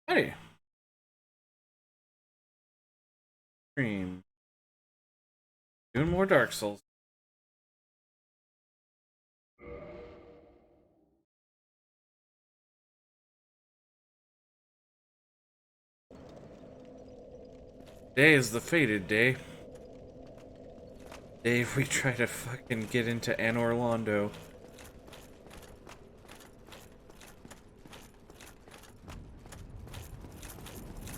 Hey, stream. Doing more Dark Souls. Today is the fated day. Day we try to fucking get into Anor Londo.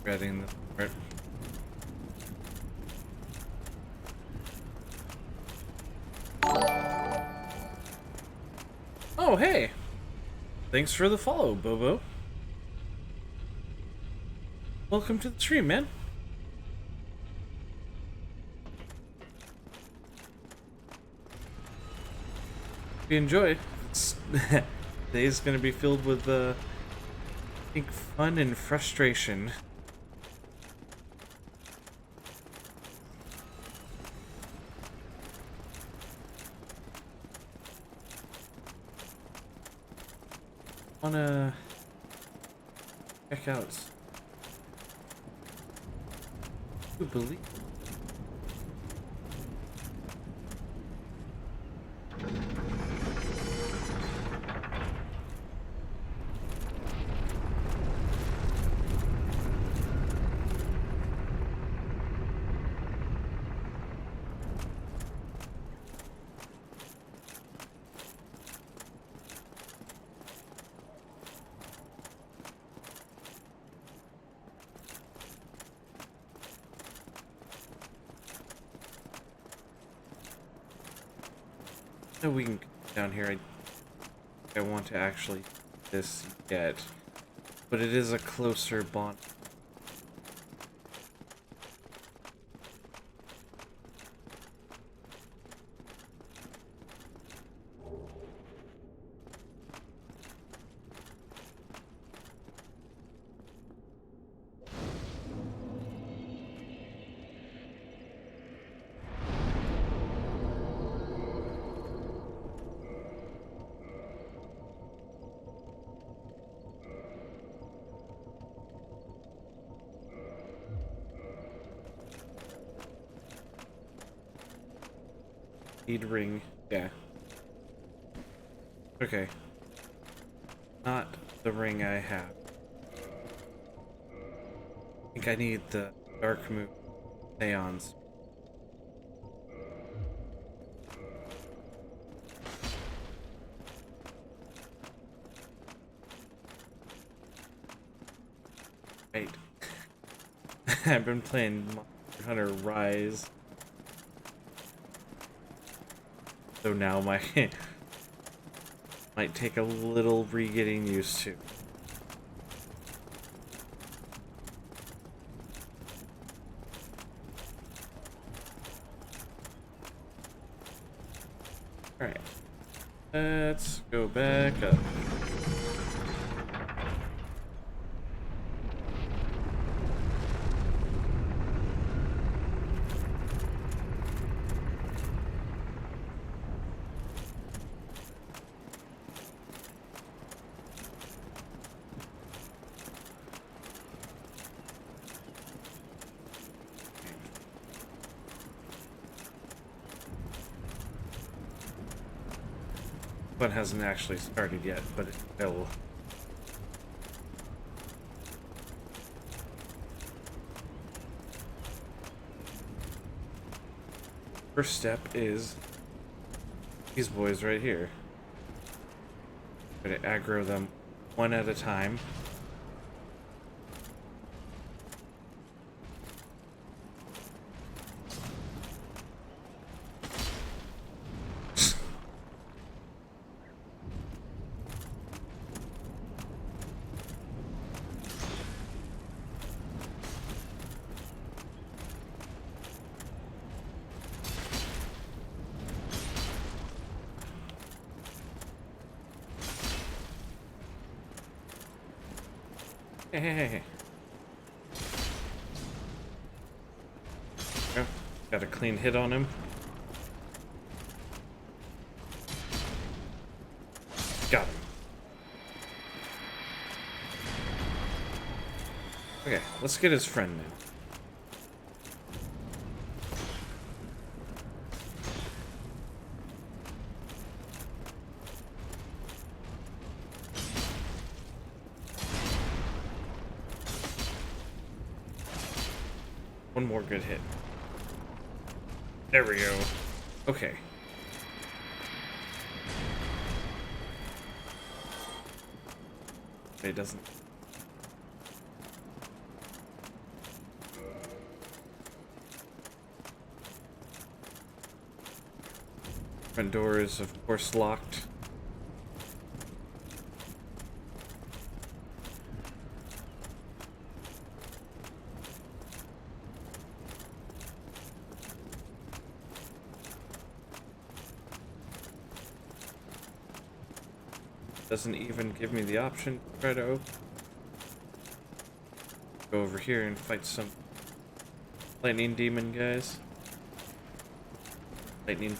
Reading the part. Oh, hey! Thanks for the follow, Bobo. Welcome to the stream, man. If you enjoy, today's gonna be filled with, I think, fun and frustration. Wanna check out who believe no, we can come down here. I want to actually do this yet, but it is a closer bond. Need ring, yeah. Okay. Not the ring I have. I think I need the dark moon neons. Right. I've been playing Monster Hunter Rise. So now my might take a little re-getting used to. Alright. Let's go back up. One hasn't actually started yet, but it will. First step is these boys right here. I'm gonna aggro them one at a time. Hey. Oh, got a clean hit on him. Got him. Okay, let's get his friend in. One more good hit. There we go. Okay. It doesn't. Front door is, of course, locked. Doesn't even give me the option to try to open. Go over here and fight some lightning demon guys. Lightning.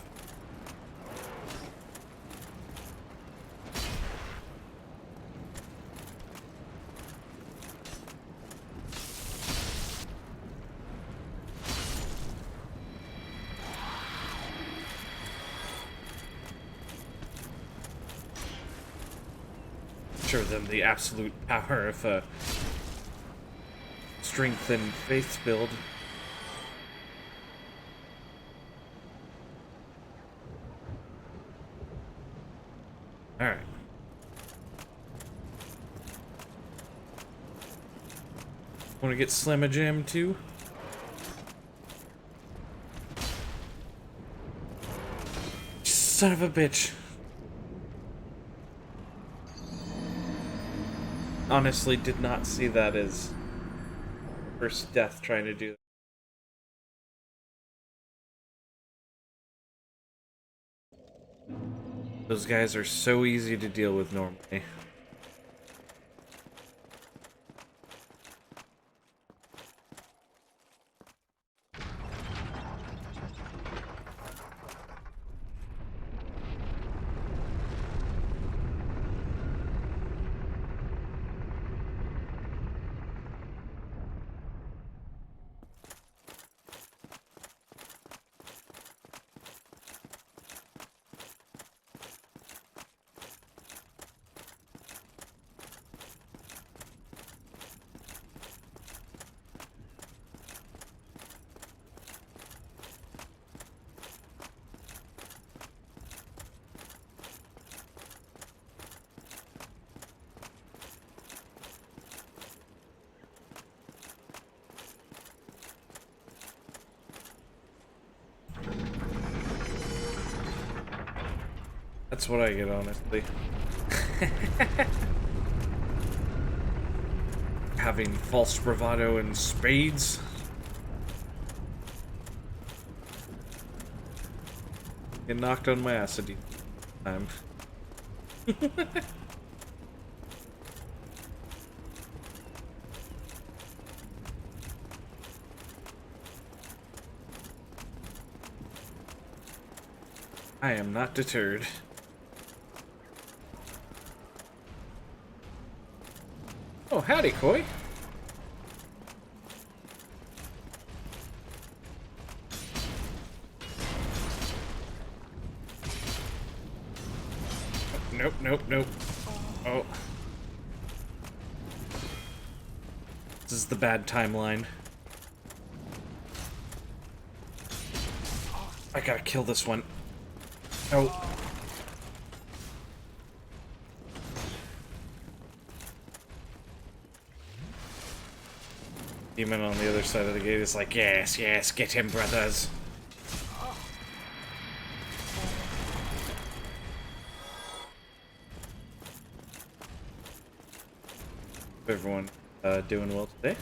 Show them the absolute power of a strength and faith build. Alright. Want to get Slam-a-Jam too? Son of a bitch. Honestly, did not see that as first death trying to do that. Those guys are so easy to deal with normally. That's what I get, honestly. Having false bravado and spades. Get knocked on my ass a deep time. I am not deterred. Oh, howdy, Koi. Nope, nope, nope. Oh. This is the bad timeline. I gotta kill this one. Oh. Demon on the other side of the gate is like, yes, yes, get him, brothers. Everyone doing well today?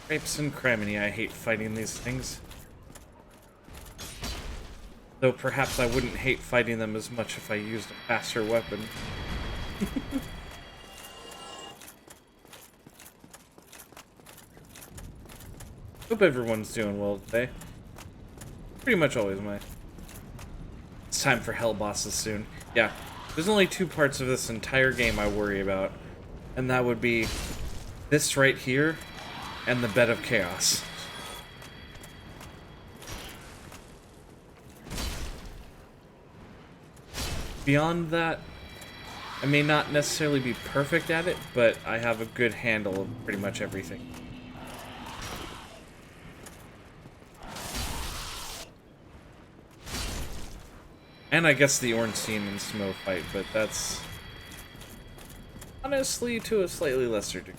Grapes and criminy, I hate fighting these things. Though perhaps I wouldn't hate fighting them as much if I used a faster weapon. Hope everyone's doing well today. Pretty much always my. It's time for hell bosses soon. Yeah, there's only two parts of this entire game I worry about, and that would be this right here and the Bed of Chaos. Beyond that, I may not necessarily be perfect at it, but I have a good handle of pretty much everything. And I guess the Ornstein and Smo fight, but that's honestly to a slightly lesser degree.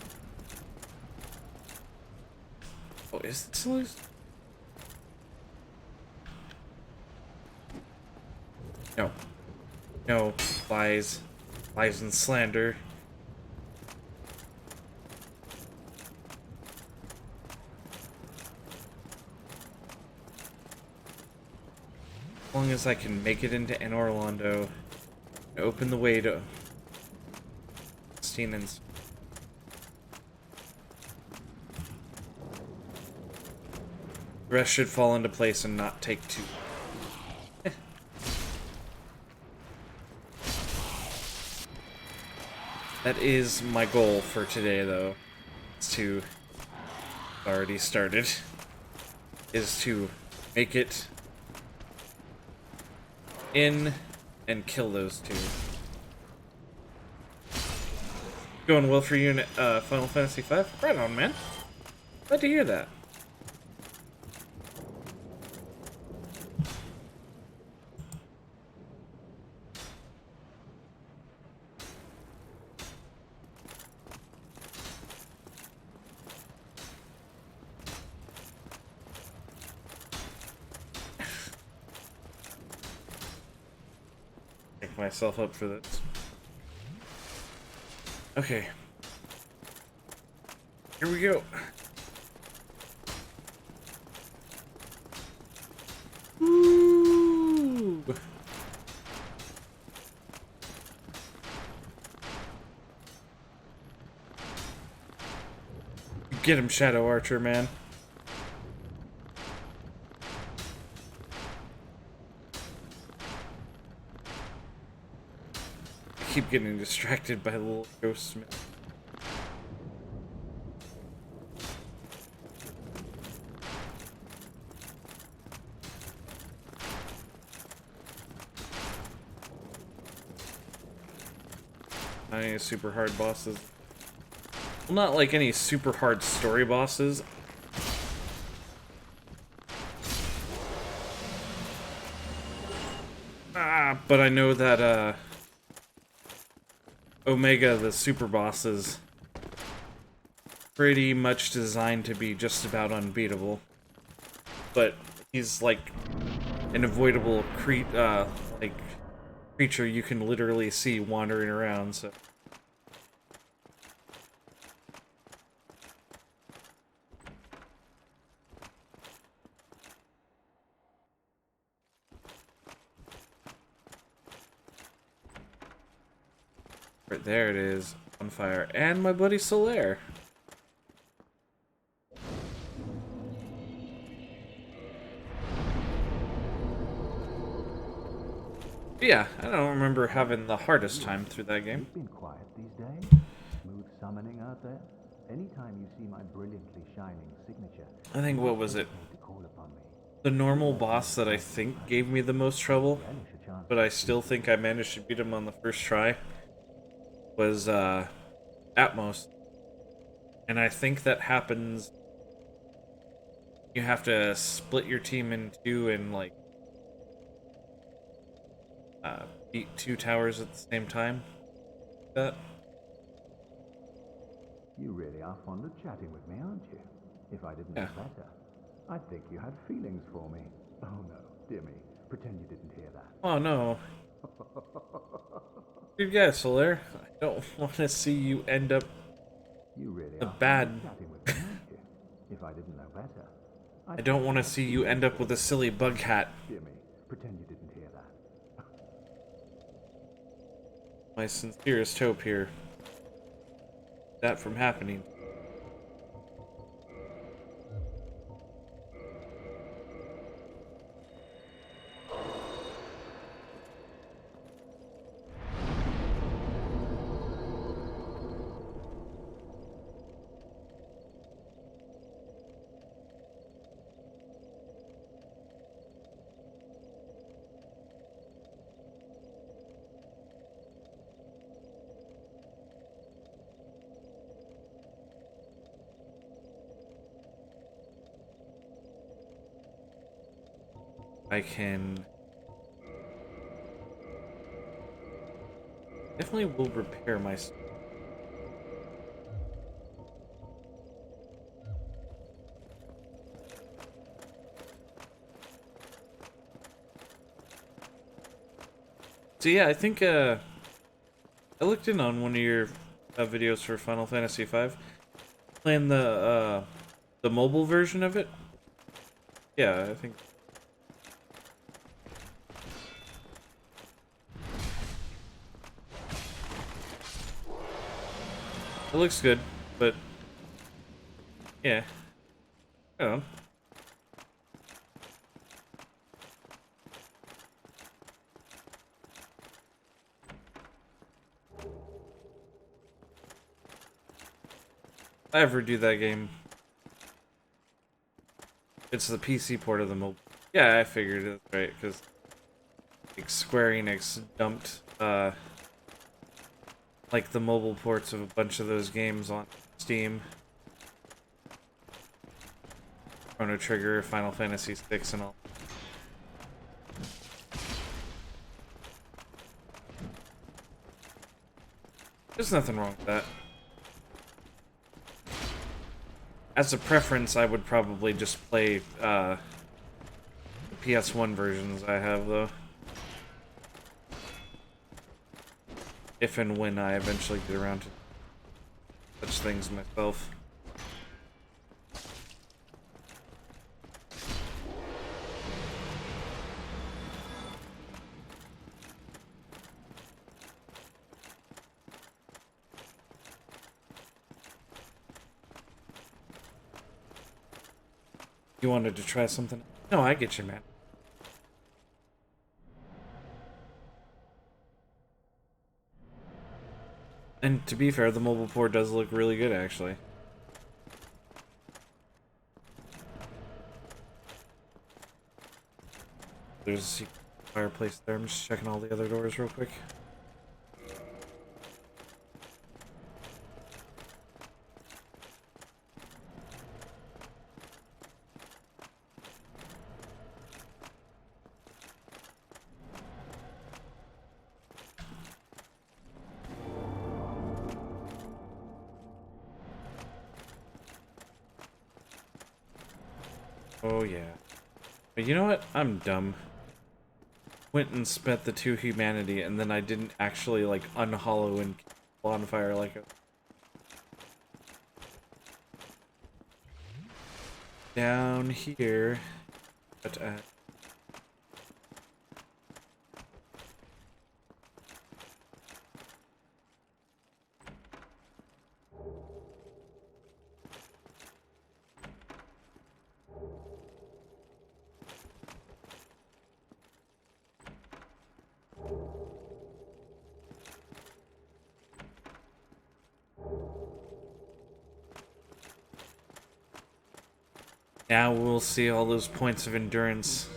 Oh, is this loose? No. No. Lies. Lies and slander. As long as I can make it into Anor Londo, open the way to Steenan's. The rest should fall into place and not take too. That is my goal for today, though. Is to already started. Is to make it in and kill those two. Going well for you in Final Fantasy V? Right on, man. Glad to hear that. Pick myself up for this. Okay. Here we go. Woo! Get him, Shadow Archer, man. I keep getting distracted by the little ghost smith. Not any super hard bosses. Well, not like any super hard story bosses. But I know that, Omega, the super boss, is pretty much designed to be just about unbeatable. But he's like an avoidable creature you can literally see wandering around, so. Right there it is, on fire. And my buddy Solaire. Yeah, I don't remember having the hardest time through that game. You've been quiet these days. Smooth summoning out there. Anytime you see my brilliantly shining signature, I think, what was it? to call upon me. The normal boss that I think gave me the most trouble, but I still think I managed to beat him on the first try, was Atmos. And I think that happens. You have to split your team in two and like beat two towers at the same time. That. You really are fond of chatting with me, aren't you? If I didn't know better, I'd think you had feelings for me. Oh no, dear me. Pretend you didn't hear that. Oh no. Good guess, Solaire. I don't want to see you end up You really the are bad. fond of chatting with me, aren't you? If I didn't know better, I don't want to see you end up with a silly bug hat. dear me. Pretend you didn't hear that. My sincerest hope here. That from happening. I can definitely will repair my. So yeah, I think I looked in on one of your videos for Final Fantasy V, playing the mobile version of it. Yeah, I think it looks good, but yeah, I don't know. If I ever do that game, it's the PC port of the mobile. Yeah, I figured it right because like Square Enix dumped like the mobile ports of a bunch of those games on Steam. Chrono Trigger, Final Fantasy VI, and all. There's nothing wrong with that. As a preference, I would probably just play the PS1 versions I have, though. If and when I eventually get around to such things myself. You wanted to try something? No, I get you, man. And to be fair, the mobile port does look really good, actually. There's a secret fireplace there. I'm just checking all the other doors real quick. Oh, yeah. But you know what? I'm dumb. Went and spent the 2 humanity, and then I didn't actually, like, unhollow and bonfire like a... Down here. But, now we'll see all those points of endurance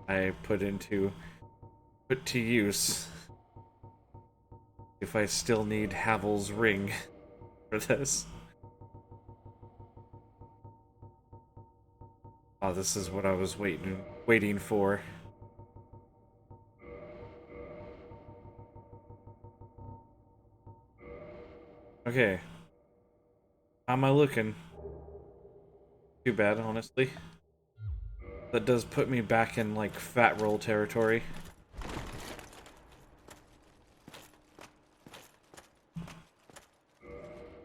I put to use. If I still need Havel's ring for this. Oh, this is what I was waiting for. Okay. How am I looking? Too bad, honestly. That does put me back in, like, fat roll territory.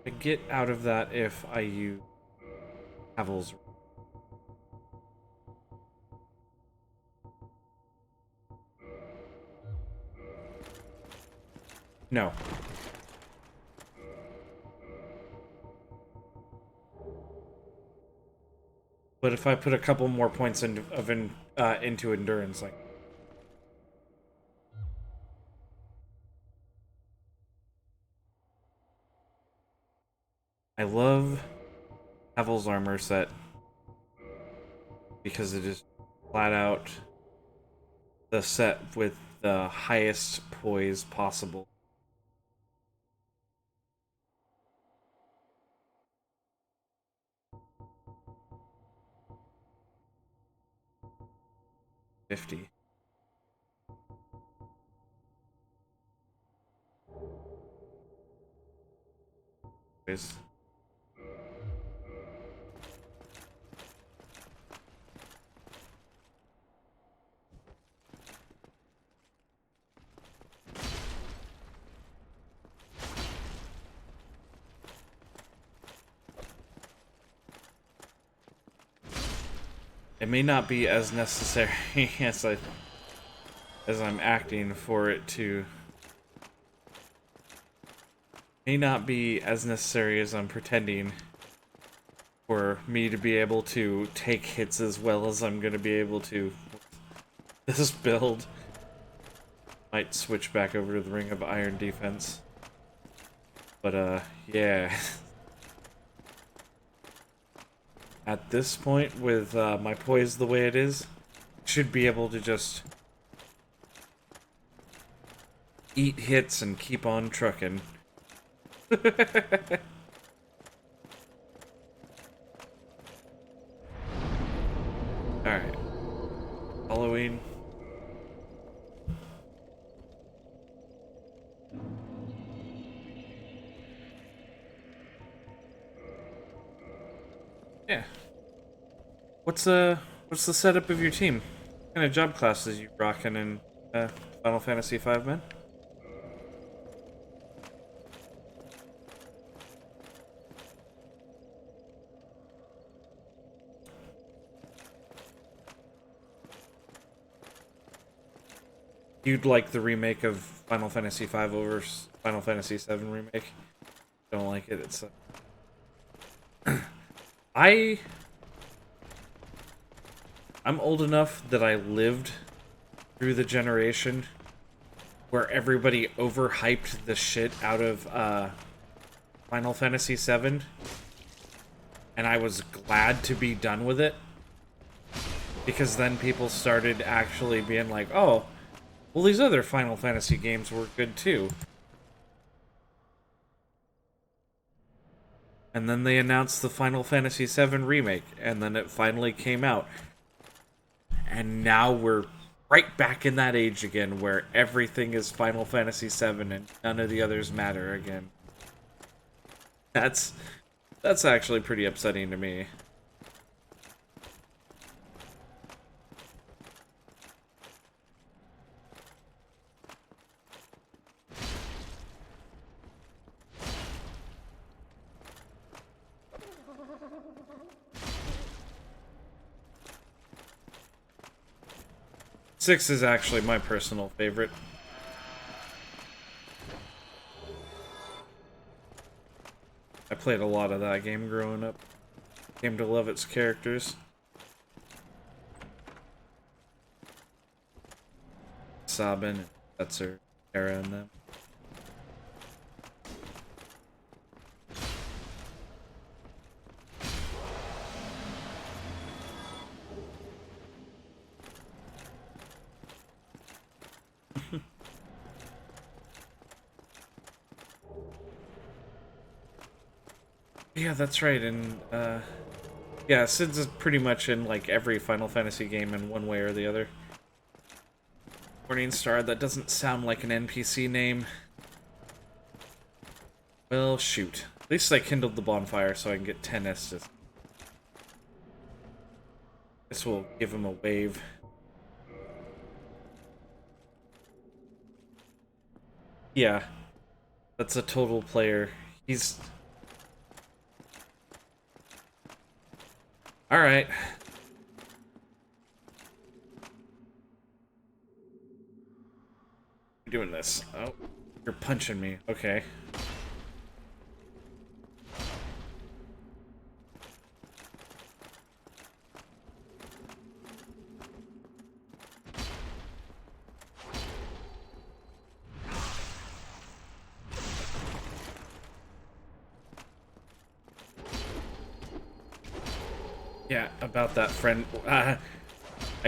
I get out of that if I use Havel's. No. But if I put a couple more points into endurance, like... I love Havel's armor set because it is flat out the set with the highest poise possible. 50. Anyways. It may not be as necessary as I'm acting for it to. May not be as necessary as I'm pretending for me to be able to take hits as well as I'm going to be able to. This build might switch back over to the Ring of Iron defense. But yeah. At this point, with my poise the way it is, should be able to just eat hits and keep on trucking. Alright. Halloween. Yeah. What's the setup of your team? What kind of job classes you rocking in Final Fantasy V, man? You'd like the remake of Final Fantasy V over Final Fantasy VII remake? Don't like it. It's I'm old enough that I lived through the generation where everybody overhyped the shit out of Final Fantasy VII, and I was glad to be done with it, because then people started actually being like, oh, well, these other Final Fantasy games were good too. And then they announced the Final Fantasy VII remake, and then it finally came out. And now we're right back in that age again, where everything is Final Fantasy VII and none of the others matter again. That's actually pretty upsetting to me. Six is actually my personal favorite. I played a lot of that game growing up. Came to love its characters. Sabin and Setzer, Terra, and them. Yeah, that's right, and yeah, Sid's is pretty much in like every Final Fantasy game in one way or the other. Morningstar, that doesn't sound like an NPC name. Well, shoot. At least I kindled the bonfire so I can get 10 Estes. This will give him a wave. Yeah. That's a total player. He's... Alright. You're doing this. Oh, you're punching me. Okay. Yeah, about that, friend. I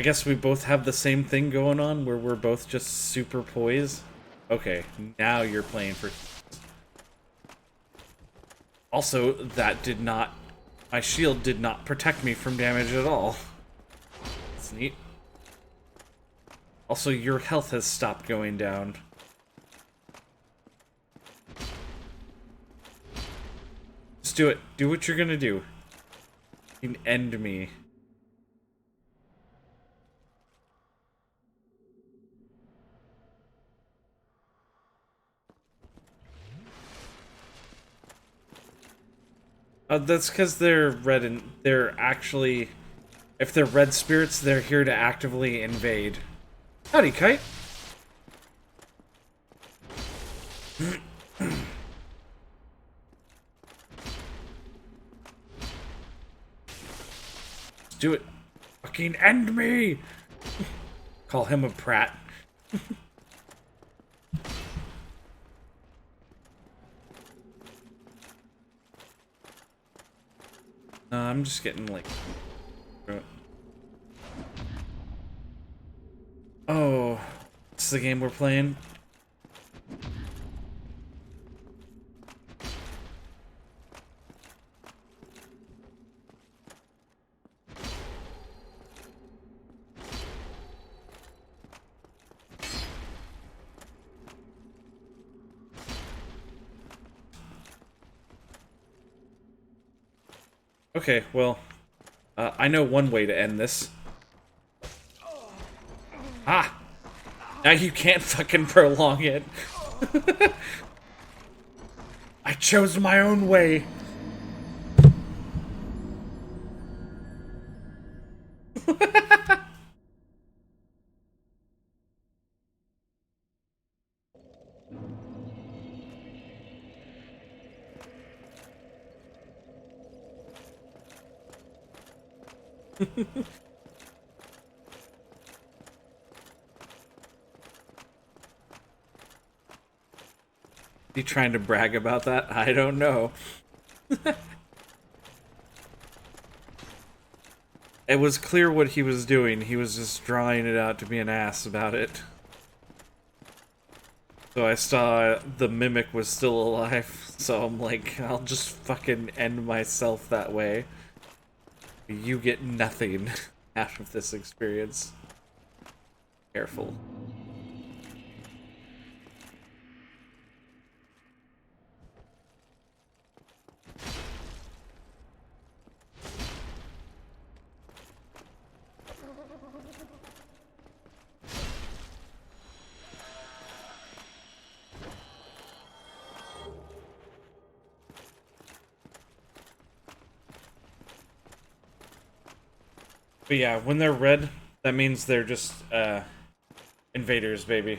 guess we both have the same thing going on, where we're both just super poised. Okay, now you're playing for... Also, that did not... My shield did not protect me from damage at all. That's neat. Also, your health has stopped going down. Just do it. Do what you're gonna do. You can end me. That's because they're red and they're actually... If they're red spirits, they're here to actively invade. Howdy, Kite. Do it. Fucking end me! Call him a prat. I'm just getting like... Oh, it's the game we're playing. Okay, well, I know one way to end this. Ah! Now you can't fucking prolong it. I chose my own way. You trying to brag about that? I don't know. It was clear what he was doing. He was just drawing it out to be an ass about it. So I saw the mimic was still alive, so I'm like, I'll just fucking end myself that way. You get nothing out of this experience. Careful. But yeah, when they're red, that means they're just, invaders, baby.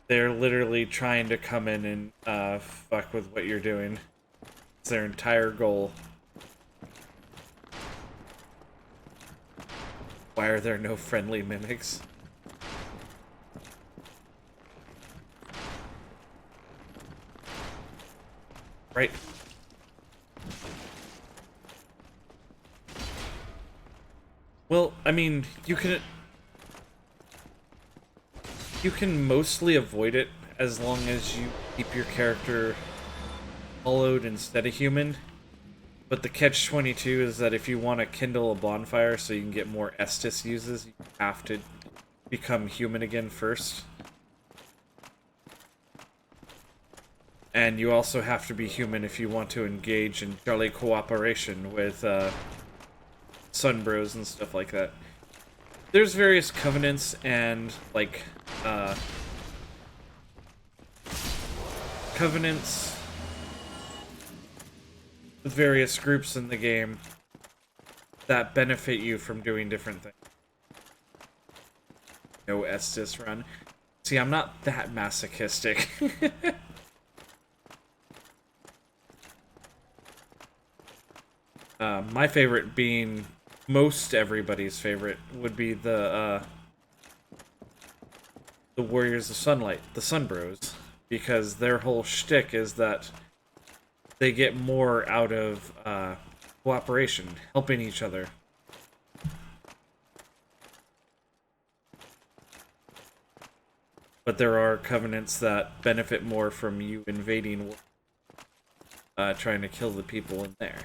They're literally trying to come in and, fuck with what you're doing. It's their entire goal. Why are there no friendly mimics? Right. Well, I mean, you can mostly avoid it as long as you keep your character hollowed instead of human. But the catch-22 is that if you want to kindle a bonfire so you can get more Estus uses, you have to become human again first. And you also have to be human if you want to engage in jolly cooperation with Sunbros and stuff like that. There's various covenants and, like, covenants with various groups in the game that benefit you from doing different things. No Estus run. See, I'm not that masochistic. My favorite being most everybody's favorite would be the Warriors of Sunlight, the Sunbros, because their whole shtick is that they get more out of cooperation, helping each other. But there are covenants that benefit more from you invading, trying to kill the people in there.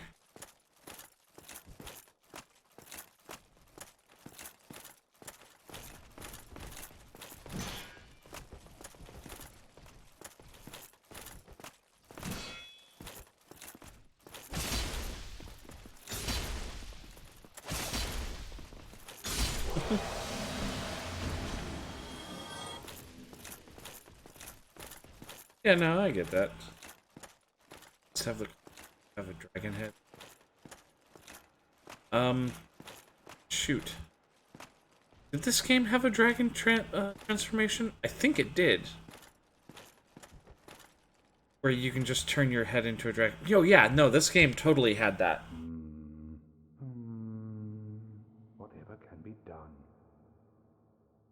Yeah, no, I get that. Let's have a dragon head. Shoot. Did this game have a dragon transformation? I think it did. Where you can just turn your head into a dragon. Yo, yeah, no, this game totally had that. Whatever can be done.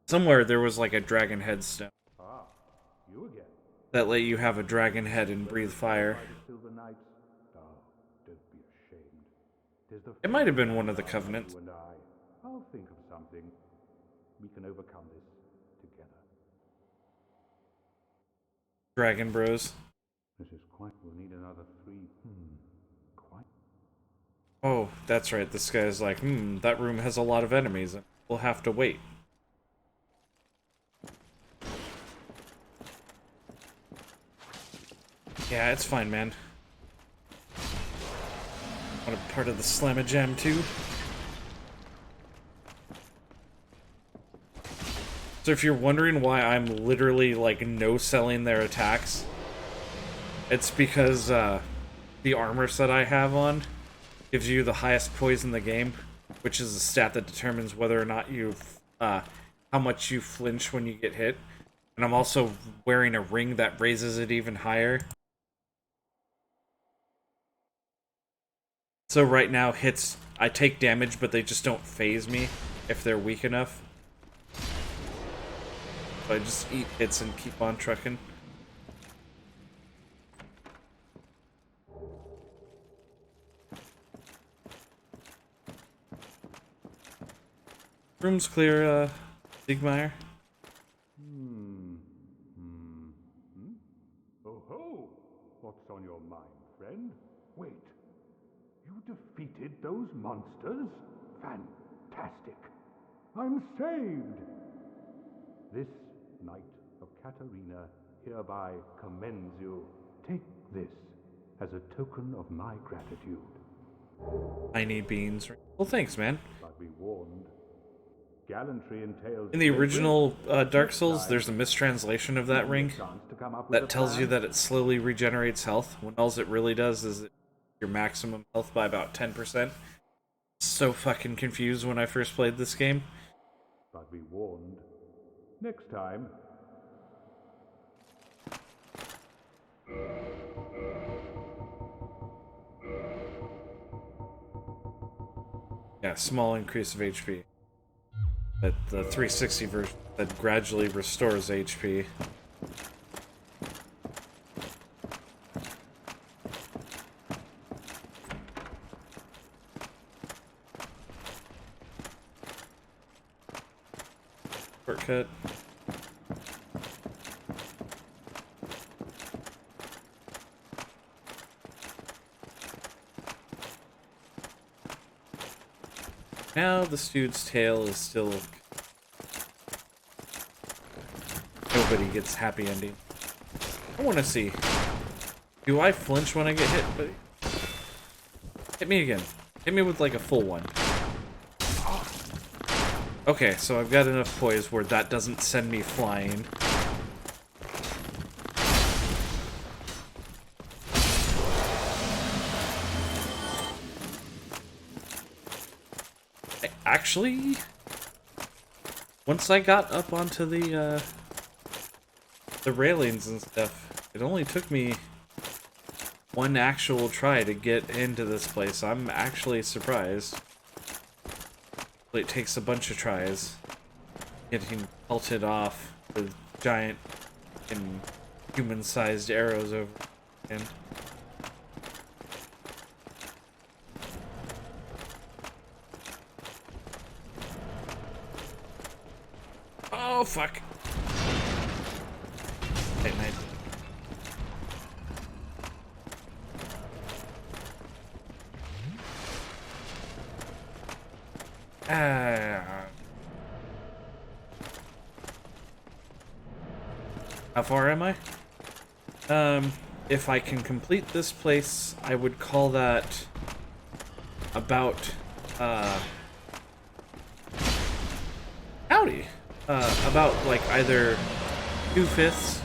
Somewhere there was like a dragon head stone. Ah, you again. That let you have a dragon head and breathe fire. Silver Knights. Oh, don't be ashamed. 'Tis the It might have been one of the Covenants. you and I'll think of something. We can overcome this together. Dragon Bros. This is quite. We'll need another 3. Quite. Oh, that's right. This guy's like, that room has a lot of enemies. We'll have to wait. Yeah, it's fine, man. Want a part of the Slamma-Jam too? So if you're wondering why I'm literally, like, no-selling their attacks, it's because, the armor set I have on gives you the highest poise in the game, which is a stat that determines whether or not you, how much you flinch when you get hit. And I'm also wearing a ring that raises it even higher. So right now, hits, I take damage, but they just don't phase me if they're weak enough. So I just eat hits and keep on trucking. Room's clear, Digmeyer. Oh ho! What's on your mind, friend? Wait. You defeated those monsters? Fantastic. I'm saved. This Knight of Katarina hereby commends you. Take this as a token of my gratitude. Tiny beans. Well, thanks, man. But be warned. Gallantry entails... In the original Dark Souls, there's a mistranslation of that ring that tells you that it slowly regenerates health, when all it really does is your maximum health by about 10%. So fucking confused when I first played this game. But be warned. Next time... Yeah, small increase of HP. But the 360 version that gradually restores HP. Shortcut. Now the dude's tail is still... Nobody gets happy ending. I want to see. Do I flinch when I get hit, buddy? Hit me again. Hit me with like a full one. Okay, so I've got enough poise where that doesn't send me flying. Actually, once I got up onto the railings and stuff, it only took me one actual try to get into this place. I'm actually surprised. It takes a bunch of tries. Getting pelted off with giant and human-sized arrows over and oh fuck. Hey, nice. How far am I? If I can complete this place, I would call that about, howdy. About like either 2/5,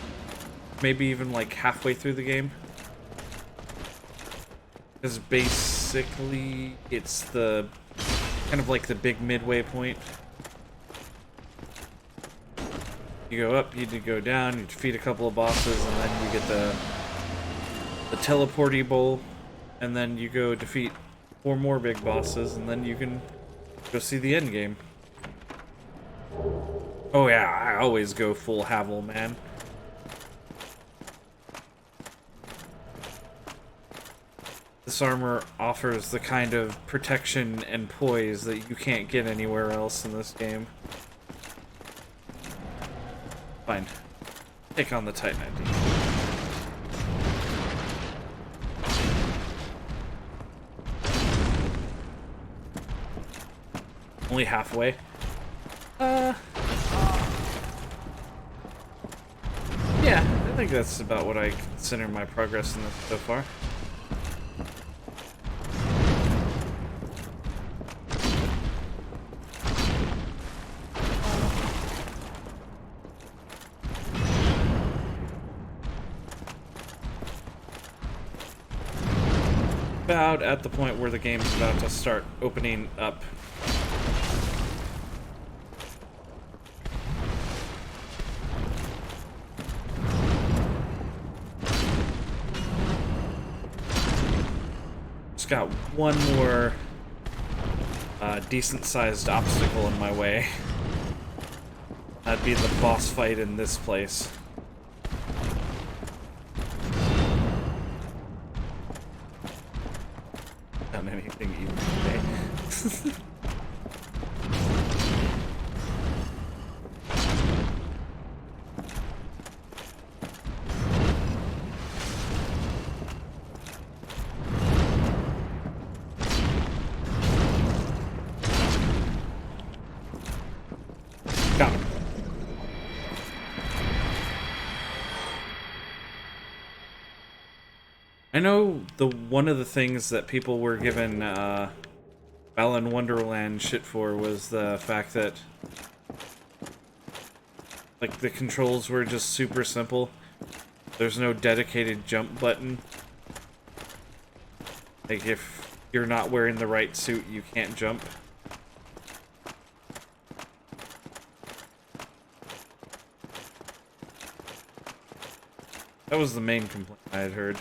maybe even like halfway through the game. Because basically it's the kind of like the big midway point. You go up, you go down, you defeat a couple of bosses, and then you get the teleporty bowl, and then you go defeat 4 more big bosses, and then you can go see the end game. Oh yeah, I always go full Havel, man. This armor offers the kind of protection and poise that you can't get anywhere else in this game. Fine. Take on the Titan ID. Only halfway. Yeah, I think that's about what I consider my progress in this so far. About at the point where the game's about to start opening up. Just got one more decent-sized obstacle in my way. That'd be the boss fight in this place. Done anything even today. Got him. I know one of the things that people were given Balan Wonderland shit for was the fact that like the controls were just super simple. There's no dedicated jump button. Like if you're not wearing the right suit, you can't jump. That was the main complaint I had heard.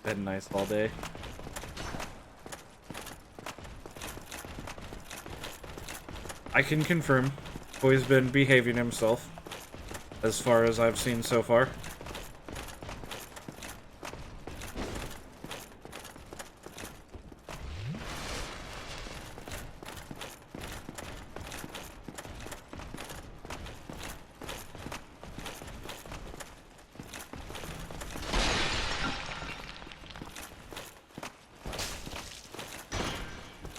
Been nice all day. I can confirm, Boy's been behaving himself, as far as I've seen so far.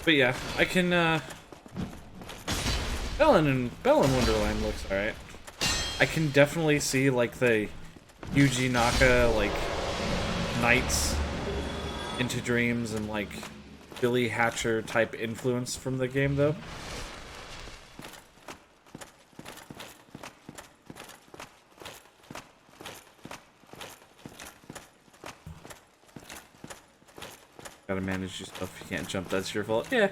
But yeah, I can, Balan Wonderland looks alright. I can definitely see, like, the Yuji Naka, like, Nights into Dreams and, like, Billy Hatcher type influence from the game, though. Gotta manage your stuff. You can't jump, that's your fault. Yeah.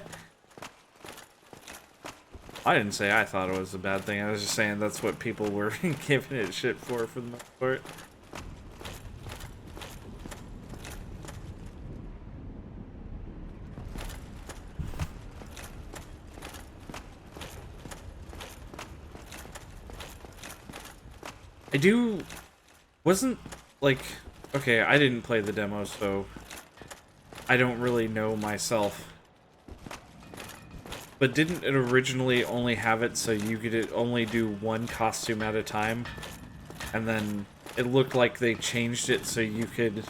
I didn't say I thought it was a bad thing. I was just saying that's what people were giving it shit for the most part. Wasn't, like, okay, I didn't play the demo, so I don't really know myself. But didn't it originally only have it so you could only do one costume at a time? And then it looked like they changed it so you could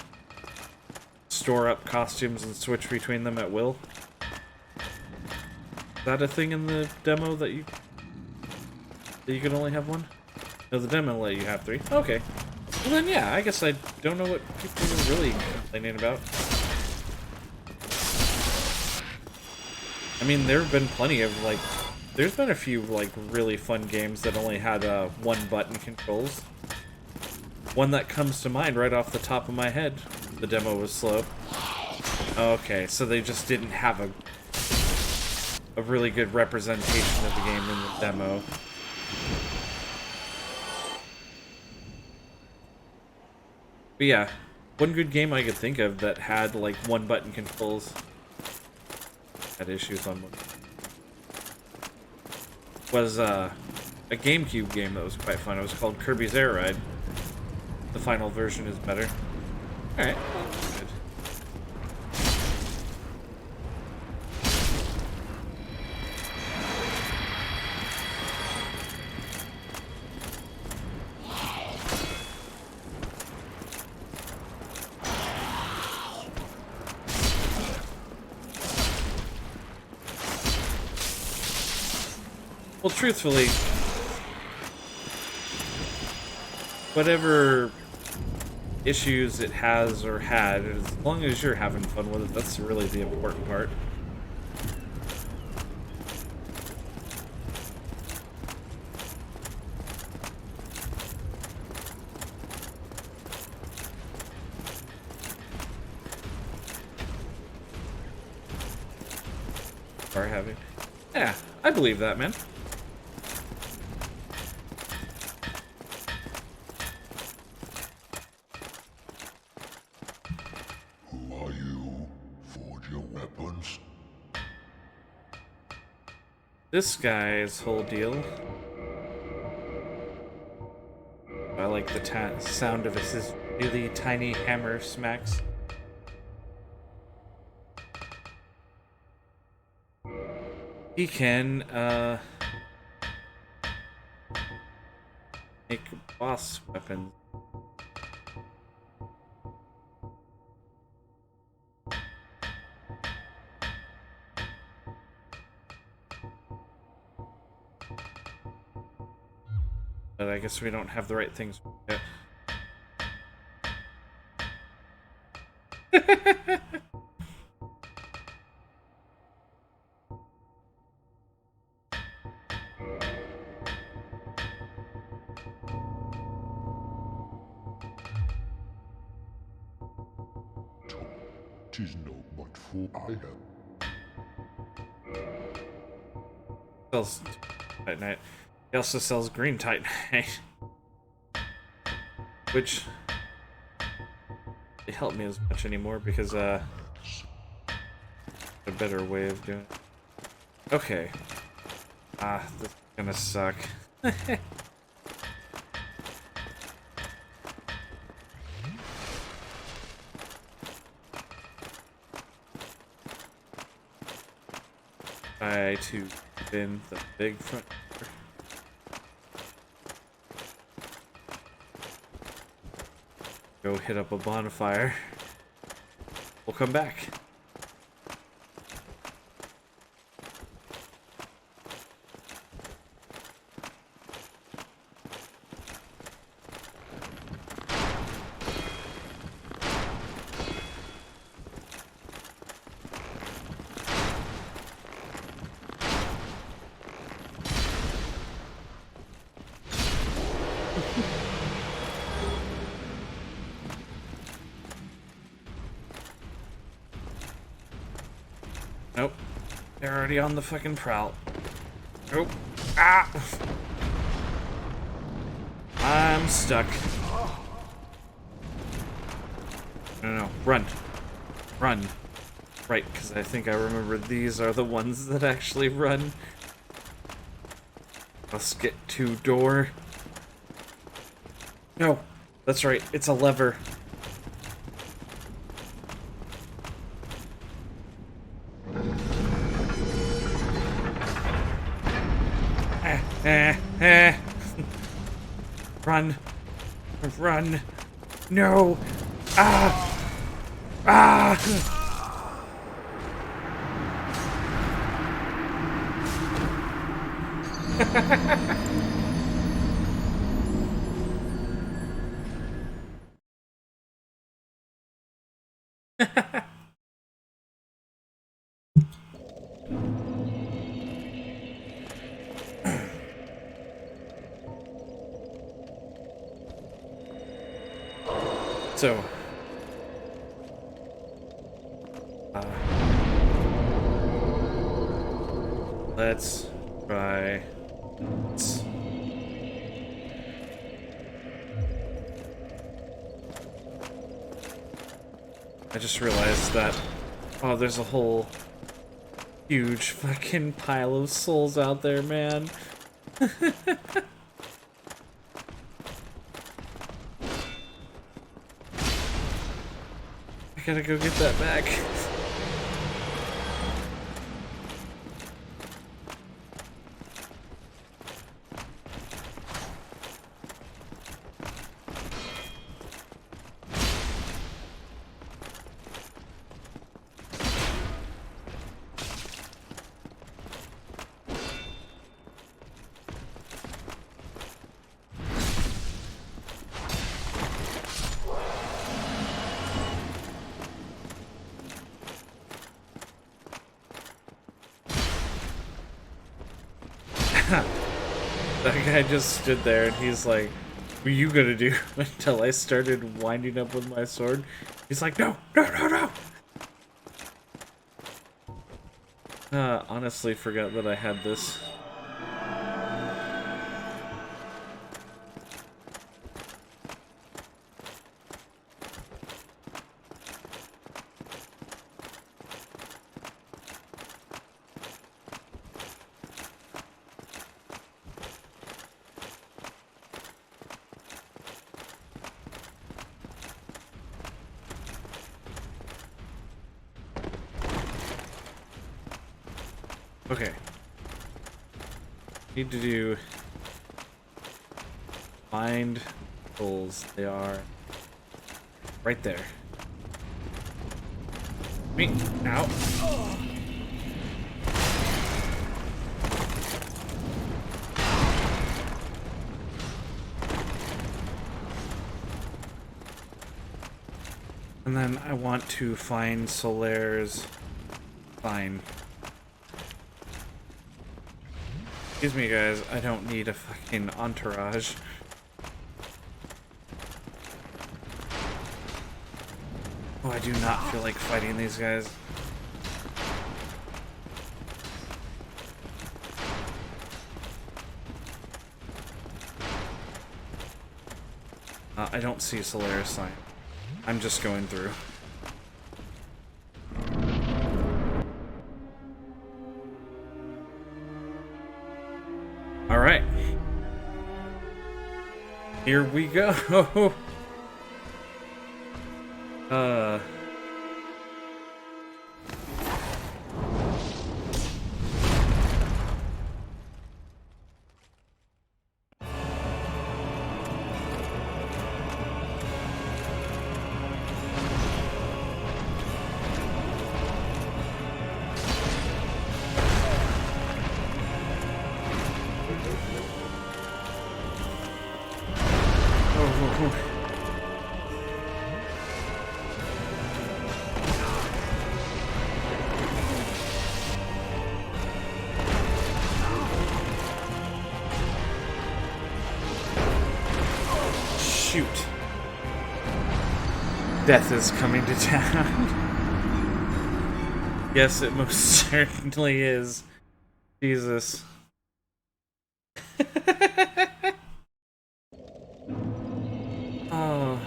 store up costumes and switch between them at will? Is that a thing in the demo that you could only have one? No, the demo let you have 3. Okay. Well then, yeah, I guess I don't know what people were really complaining about. I mean, there have been plenty of, like, there's been a few, like, really fun games that only had one-button controls. One that comes to mind right off the top of my head. The demo was slow. Okay, so they just didn't have a really good representation of the game in the demo. But yeah, one good game I could think of that had, like, one-button controls. Had issues on one. Was a GameCube game that was quite fun. It was called Kirby's Air Ride. The final version is better. Alright, good. Well, truthfully, whatever issues it has or had, as long as you're having fun with it, that's really the important part. Are having? Yeah, I believe that, man. This guy's whole deal. I like the sound of his really tiny hammer smacks. He can, make boss weapons. But I guess we don't have the right things yet. Tis no but for I am. Sells Titanite. He also sells green Titanite. Which they help me as much anymore because a better way of doing it. Okay. This is gonna suck. Try to spin the big front. Go hit up a bonfire. We'll come back. Nope. They're already on the fucking prowl. Nope. Ah! I'm stuck. No. Run. Run. Right, because I think I remember these are the ones that actually run. Let's get to door. No. That's right. It's a lever. Run. Run. No. Ah. Ah. So, let's try this. I just realized that, oh, there's a whole huge fucking pile of souls out there, man. I gotta go get that back. That guy just stood there and he's like, what are you gonna do? Until I started winding up with my sword. He's like, no, no, no, no! Honestly forgot that I had this. Okay. Need to do find souls. They are right there. Me. Ow. And then I want to find Solaire's sign. Excuse me, guys. I don't need a fucking entourage. Oh, I do not feel like fighting these guys. I don't see Solaire's sign. I'm just going through. Alright. Here we go. Shoot. Death is coming to town. Yes, it most certainly is. Jesus. Oh.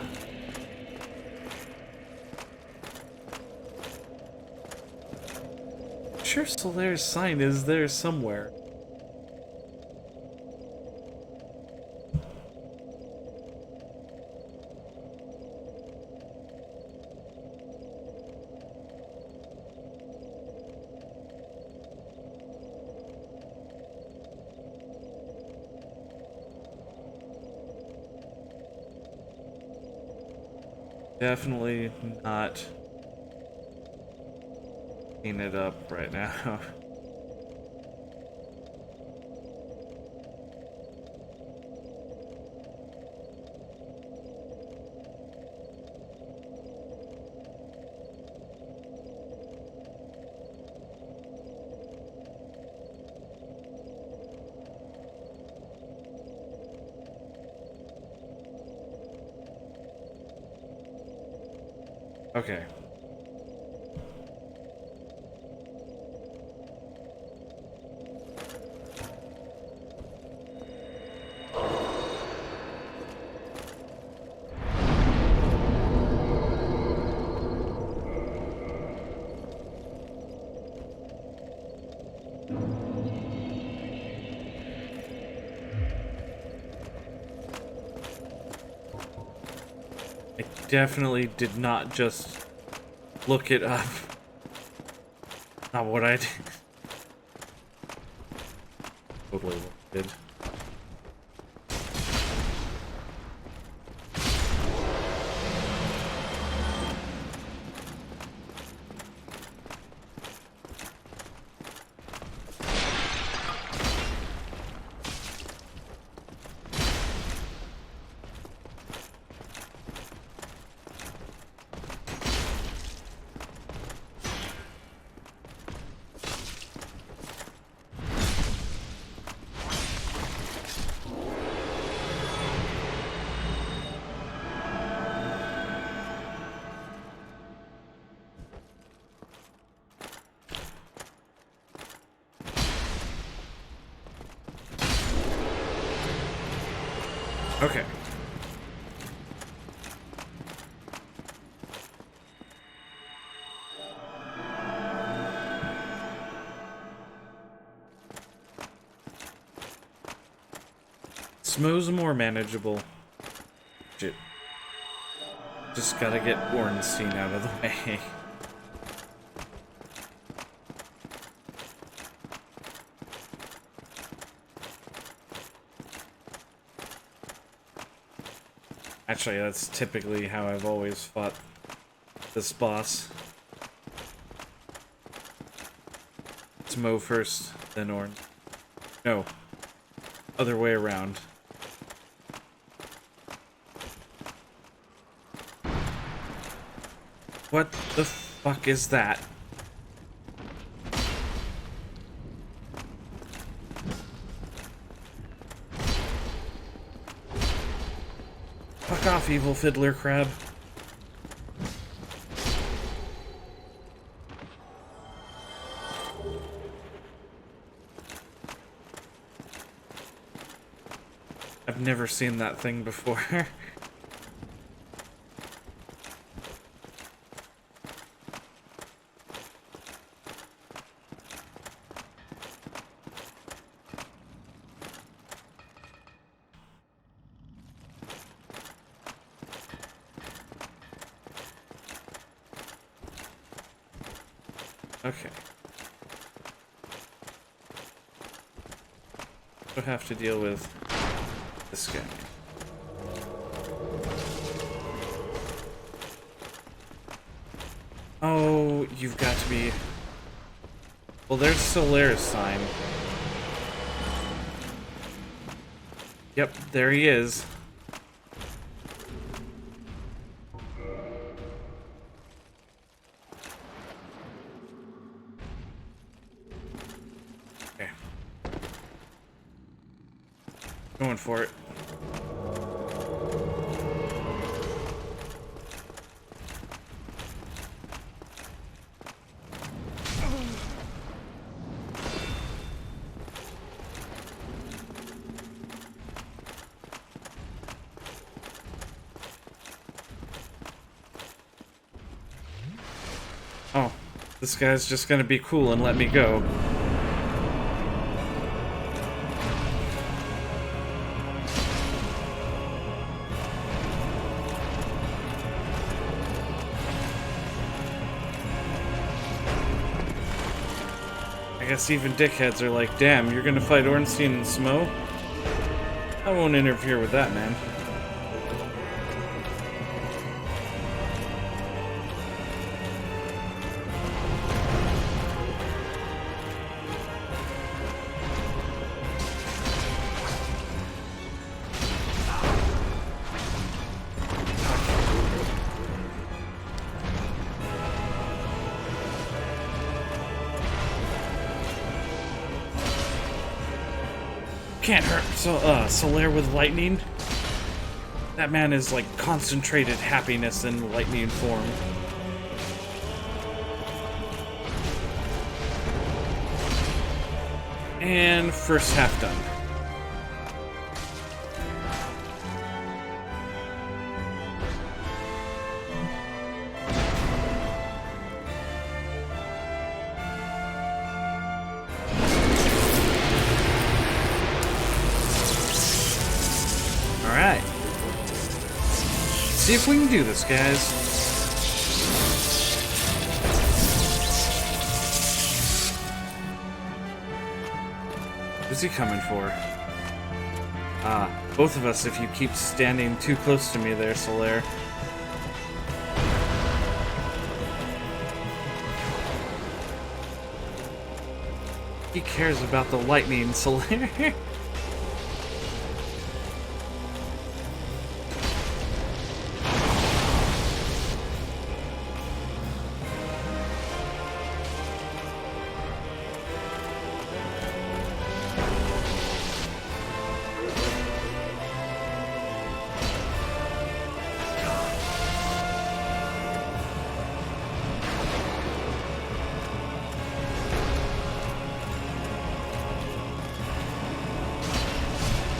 I'm sure Solaire's sign is there somewhere. Definitely not clean it up right now. Okay. I definitely did not just look it up. Not what I did. Totally what I did. Okay. Smo's more manageable. Shit. Just gotta get Ornstein out of the way. Actually, that's typically how I've always fought this boss. Smo first, then Orn. No. Other way around. What the fuck is that? Fuck off, evil fiddler crab. I've never seen that thing before. Okay. We'll have to deal with this guy. Oh, you've got to be... Well, there's Solaire's sign. Yep, there he is. Okay. Going for it. Oh, this guy's just gonna be cool and let me go. I guess even dickheads are like, damn, you're gonna fight Ornstein and Smo? I won't interfere with that, man. Can't hurt Solaire with lightning. That man is like concentrated happiness in lightning form. And first half done. Alright. See if we can do this, guys. Who's he coming for? Both of us if you keep standing too close to me there, Solaire. He cares about the lightning, Solaire.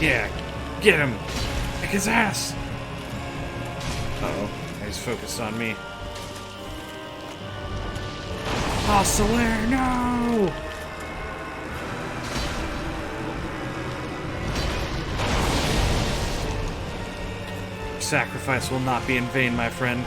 Yeah, get him! Kick his ass! Uh-oh, he's focused on me. Oh, Solaire, no! Your sacrifice will not be in vain, my friend.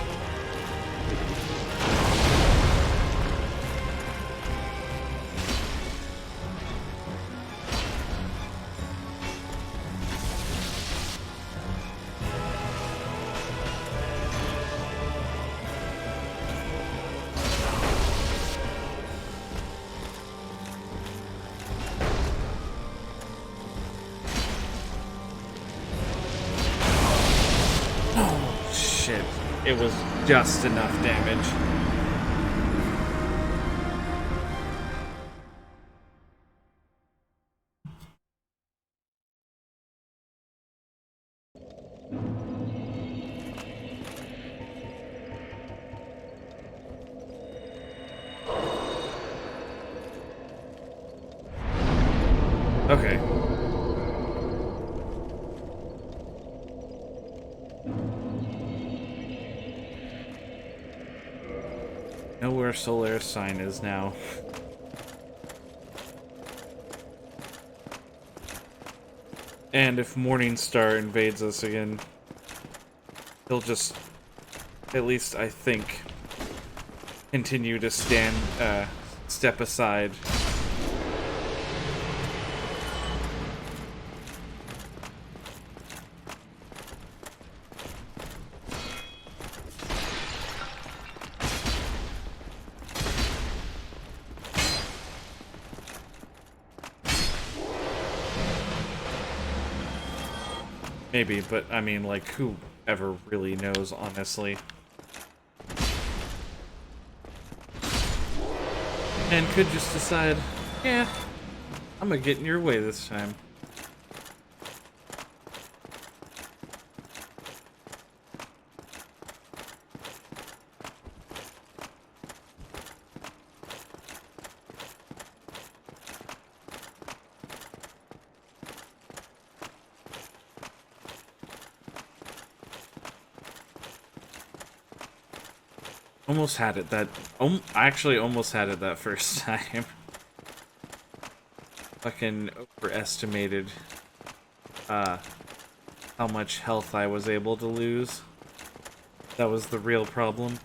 It was just enough damage. Okay. Know where Solaire's sign is now. And if Morningstar invades us again, he'll just, at least I think, continue to step aside. Maybe, but I mean, like, who ever really knows, honestly? And could just decide, yeah, I'm gonna get in your way this time. Almost had it that... I actually almost had it that first time. Fucking overestimated how much health I was able to lose. That was the real problem.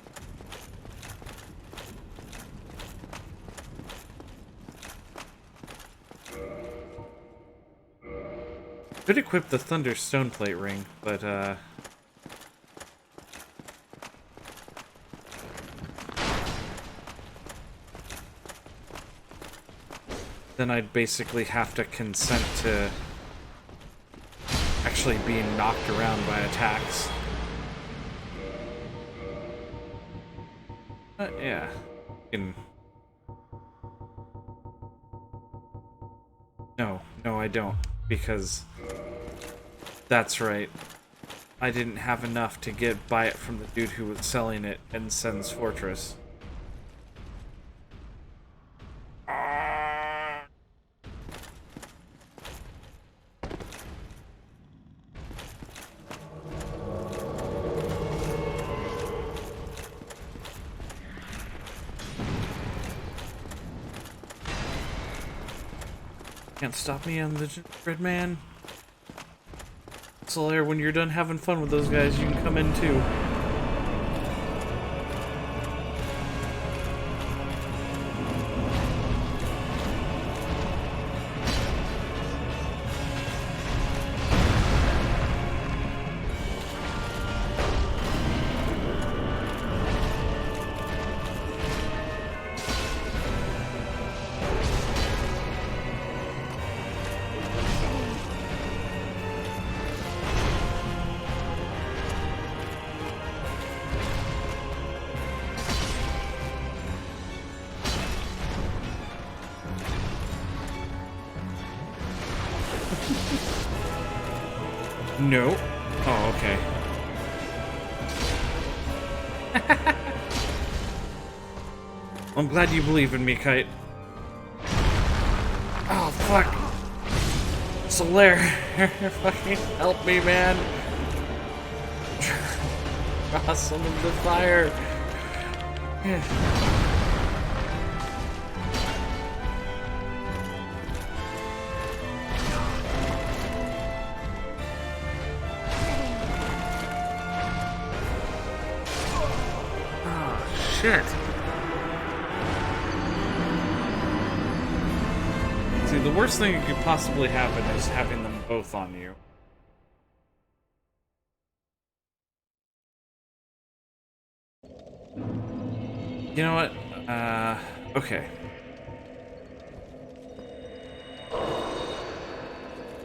Could equip the Thunder Stoneplate ring, but then I'd basically have to consent to actually being knocked around by attacks. Yeah. No, I don't. Because that's right. I didn't have enough to buy it from the dude who was selling it in Sen's Fortress. Can't stop me, I'm the gingerbread man. Solaire, when you're done having fun with those guys, you can come in too. No. Oh, okay. I'm glad you believe in me, Kite. Oh, fuck. Solaire, fucking help me, man. Draw some of the fire. Shit. See, the worst thing that could possibly happen is having them both on you. You know what? Okay.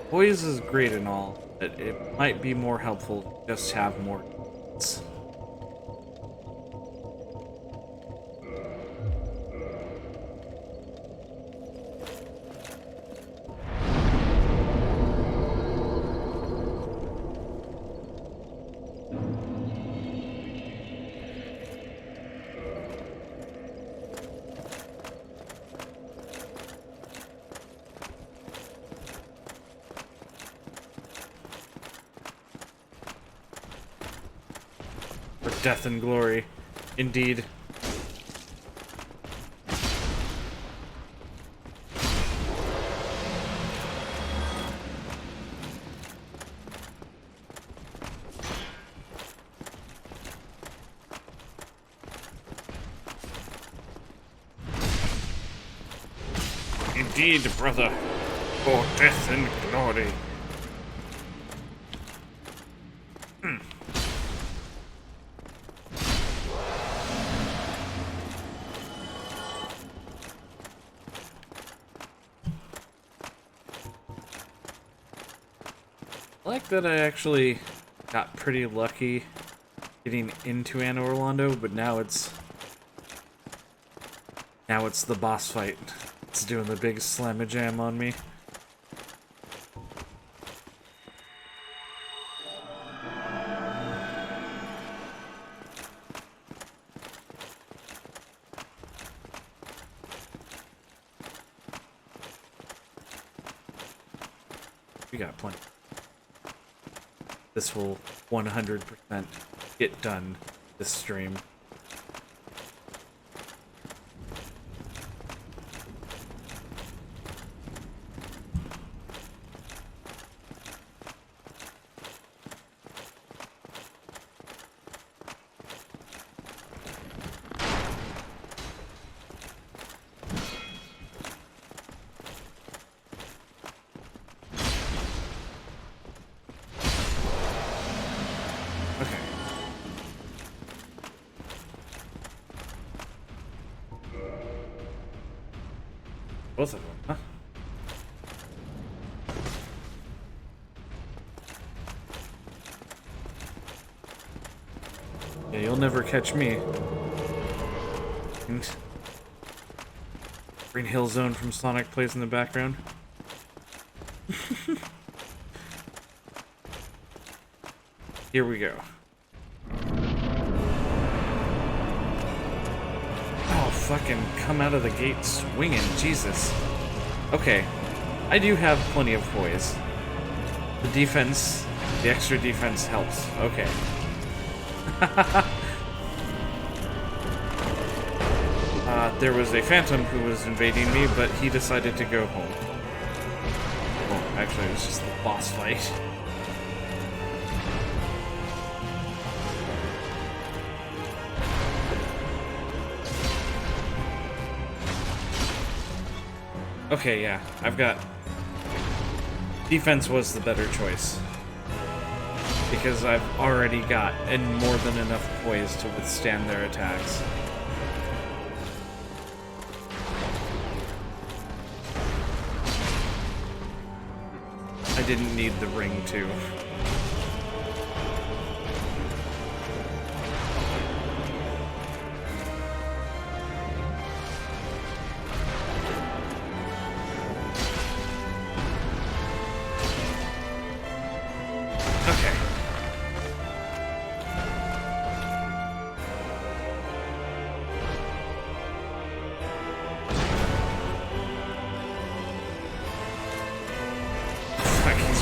Poise is great and all, but it might be more helpful to just have more units. Death and glory, indeed. Indeed, brother, for death and glory. I like that I actually got pretty lucky getting into Anor Londo, but now it's the boss fight. It's doing the big slam-a-jam on me. We got plenty. This will 100% get done this stream. Both of them, huh? Yeah, you'll never catch me. And Green Hill Zone from Sonic plays in the background. Here we go. Fucking come out of the gate swinging, Jesus. Okay, I do have plenty of poise. The defense, the extra defense helps. Okay. There was a phantom who was invading me, but he decided to go home. Actually, it was just the boss fight. Okay, yeah, I've got... Defense was the better choice. Because I've already got more than enough poise to withstand their attacks. I didn't need the ring to.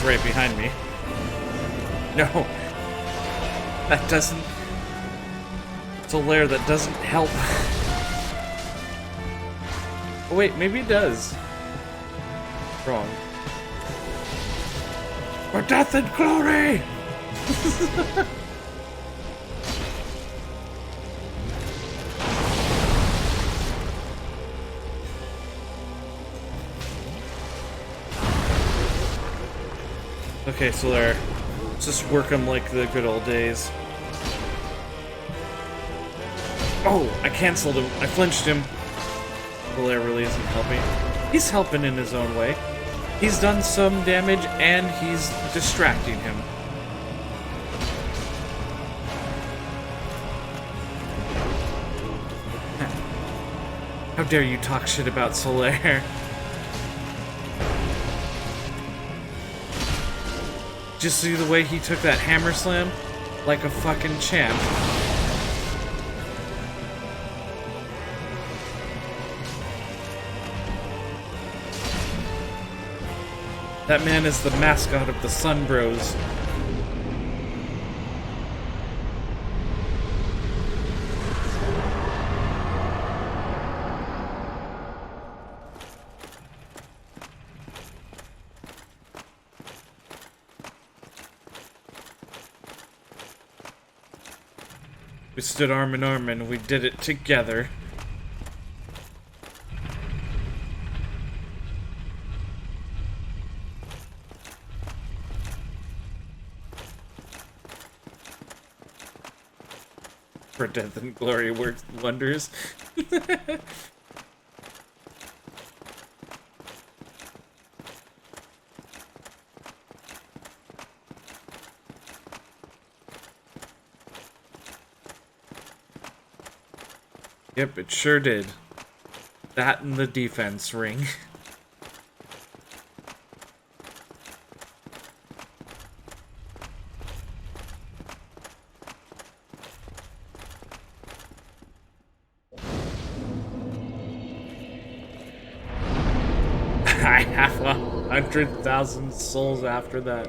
Right behind me. No. That doesn't... Solaire, that doesn't help. Oh wait, maybe it does. Wrong. For death and glory! Okay, Solaire. Let's just work him like the good old days. Oh, I canceled him. I flinched him. Solaire really isn't helping. He's helping in his own way. He's done some damage, and he's distracting him. How dare you talk shit about Solaire? Just see the way he took that hammer slam? Like a fucking champ. That man is the mascot of the Sun Bros. We stood arm in arm and we did it together. For death and glory works wonders. Yep, it sure did. That and the defense ring. I have 100,000 souls after that.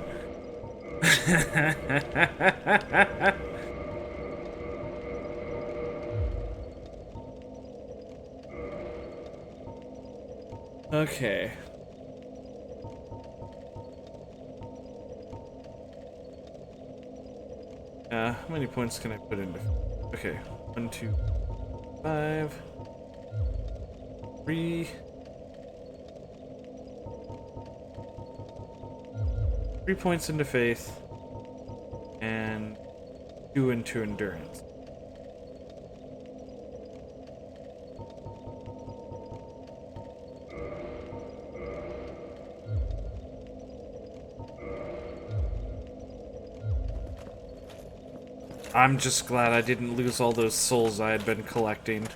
Okay. How many points can I put into? Okay, 1, 2, 5, 3. 3 points into faith, and 2 into endurance. I'm just glad I didn't lose all those souls I had been collecting.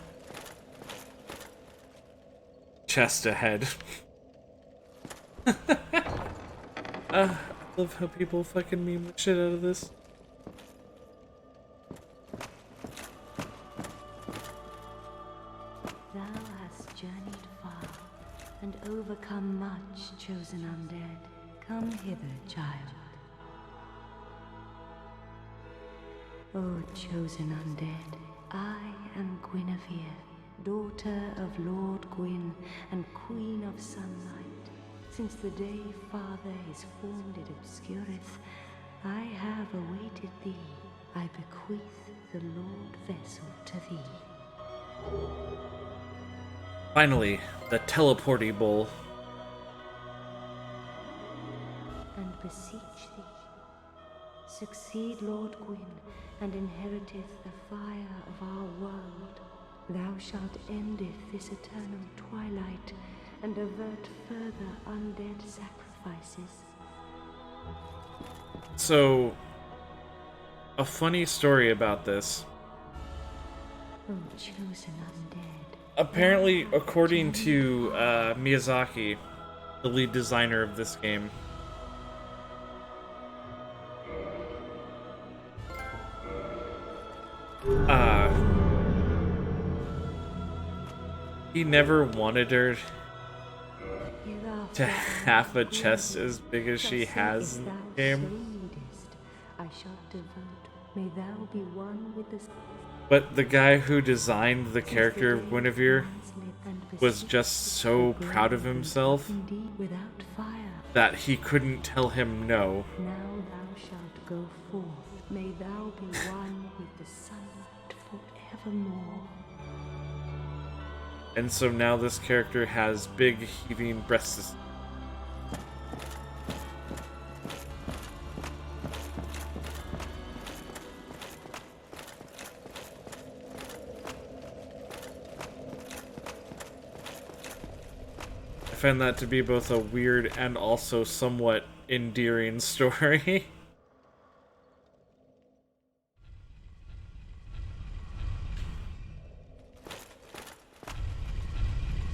Chest ahead. I love how people fucking meme the shit out of this. Thou hast journeyed far and overcome much, chosen undead. Come hither, child. O chosen undead, I am Guinevere, daughter of Lord Gwyn and Queen of Sunlight. Since the day Father is formed it obscureth, I have awaited thee. I bequeath the Lord vessel to thee. Finally, the teleporty bowl. And beseech thee, succeed Lord Gwyn, and inheriteth the fire of our world. Thou shalt endeth this eternal twilight, and avert further undead sacrifices. So, a funny story about this. O chosen undead. Apparently, according to Miyazaki, the lead designer of this game, he never wanted her to have a chest as big as she has in the game. I shall devote. May thou be one with the... But the guy who designed the character of Guinevere was just so proud of himself that he couldn't tell him no. Now thou shalt go forth. May thou be one with the sunlight forevermore. And so now this character has big heaving breasts. I find that to be both a weird and also somewhat endearing story.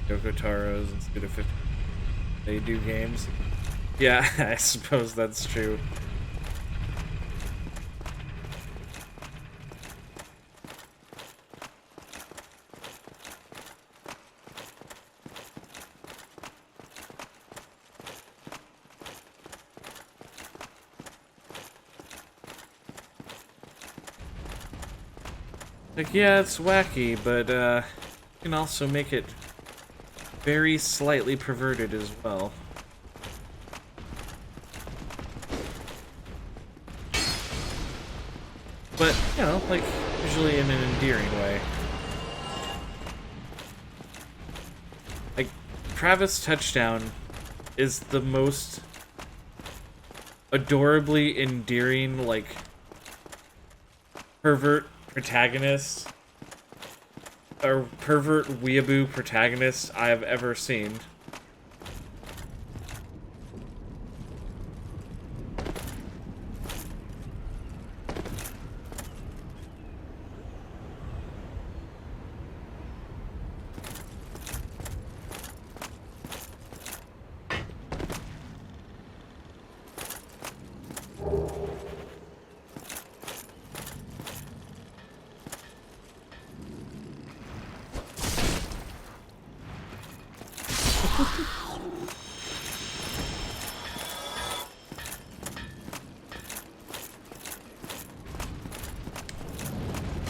Yoko Taro's instead of 50. They do games. Yeah, I suppose that's true. Like, yeah, it's wacky, but you can also make it very slightly perverted as well. But, you know, like, usually in an endearing way. Like, Travis Touchdown is the most adorably endearing, like, pervert protagonist or pervert weeaboo protagonist I have ever seen.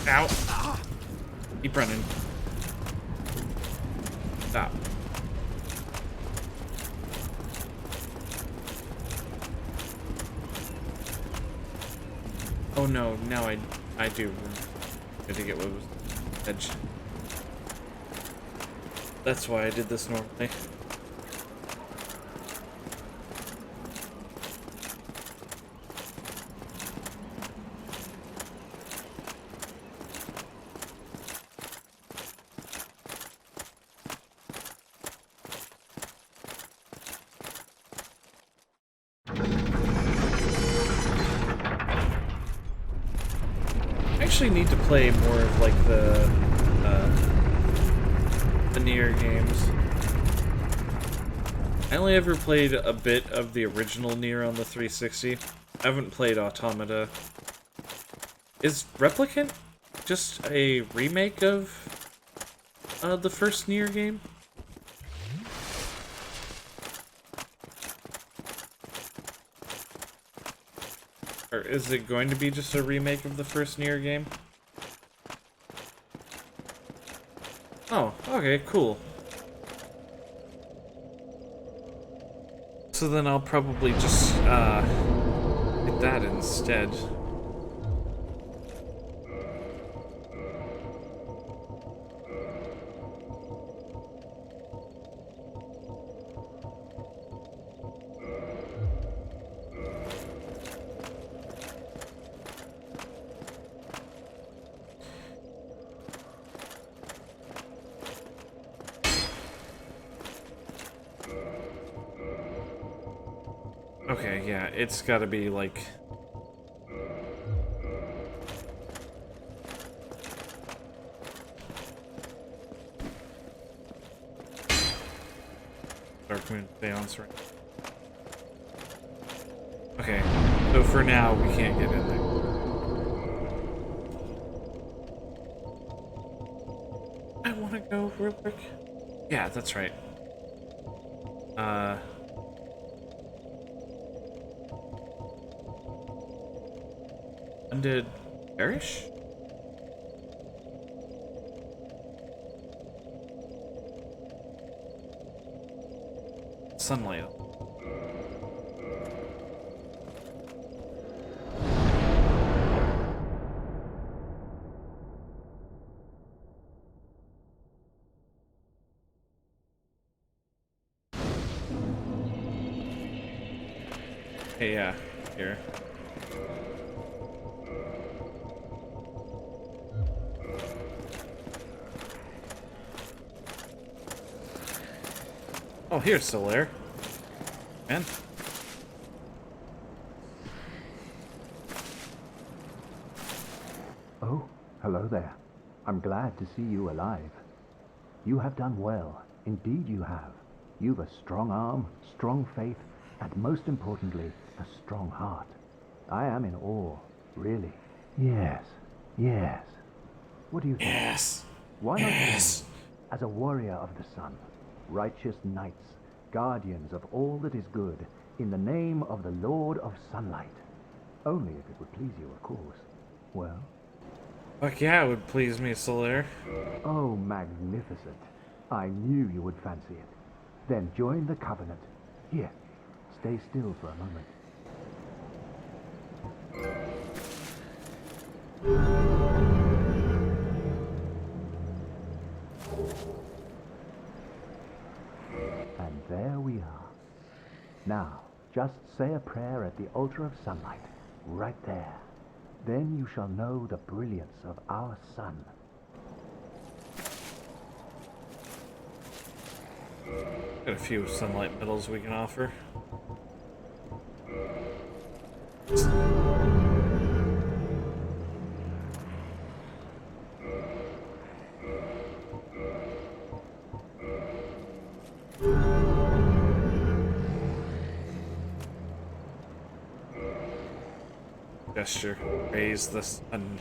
Ow. Keep running. Stop. Oh no, now I do. Good to get what was edge. That's why I did this normally. I actually need to play more of like the Nier games. I only ever played a bit of the original Nier on the 360. I haven't played Automata. Is Replicant just a remake of the first Nier game? Or is it going to be just a remake of the first Nier game? Oh, okay, cool. So then I'll probably just hit that instead. Okay, yeah, it's gotta be like... Dark Moon Seance, right? Okay, so for now, we can't get in there. I wanna go real quick. Yeah, that's right. Undead Parish? Sunlight. Hey, yeah, here. Oh, here's Solaire. Man. Oh, hello there. I'm glad to see you alive. You have done well. Indeed you have. You've a strong arm, strong faith, and most importantly, a strong heart. I am in awe, really. Yes, yes. What do you think? Yes. Why not Yes. join me as a warrior of the sun, righteous knights, guardians of all that is good, in the name of the Lord of Sunlight? Only if it would please you, of course. Well? Fuck yeah, it would please me, Solaire. Oh, magnificent. I knew you would fancy it. Then join the Covenant. Here, stay still for a moment. And there we are. Now, just say a prayer at the altar of sunlight, right there. Then you shall know the brilliance of our sun. Got a few sunlight medals we can offer. Gesture. Raise the sun.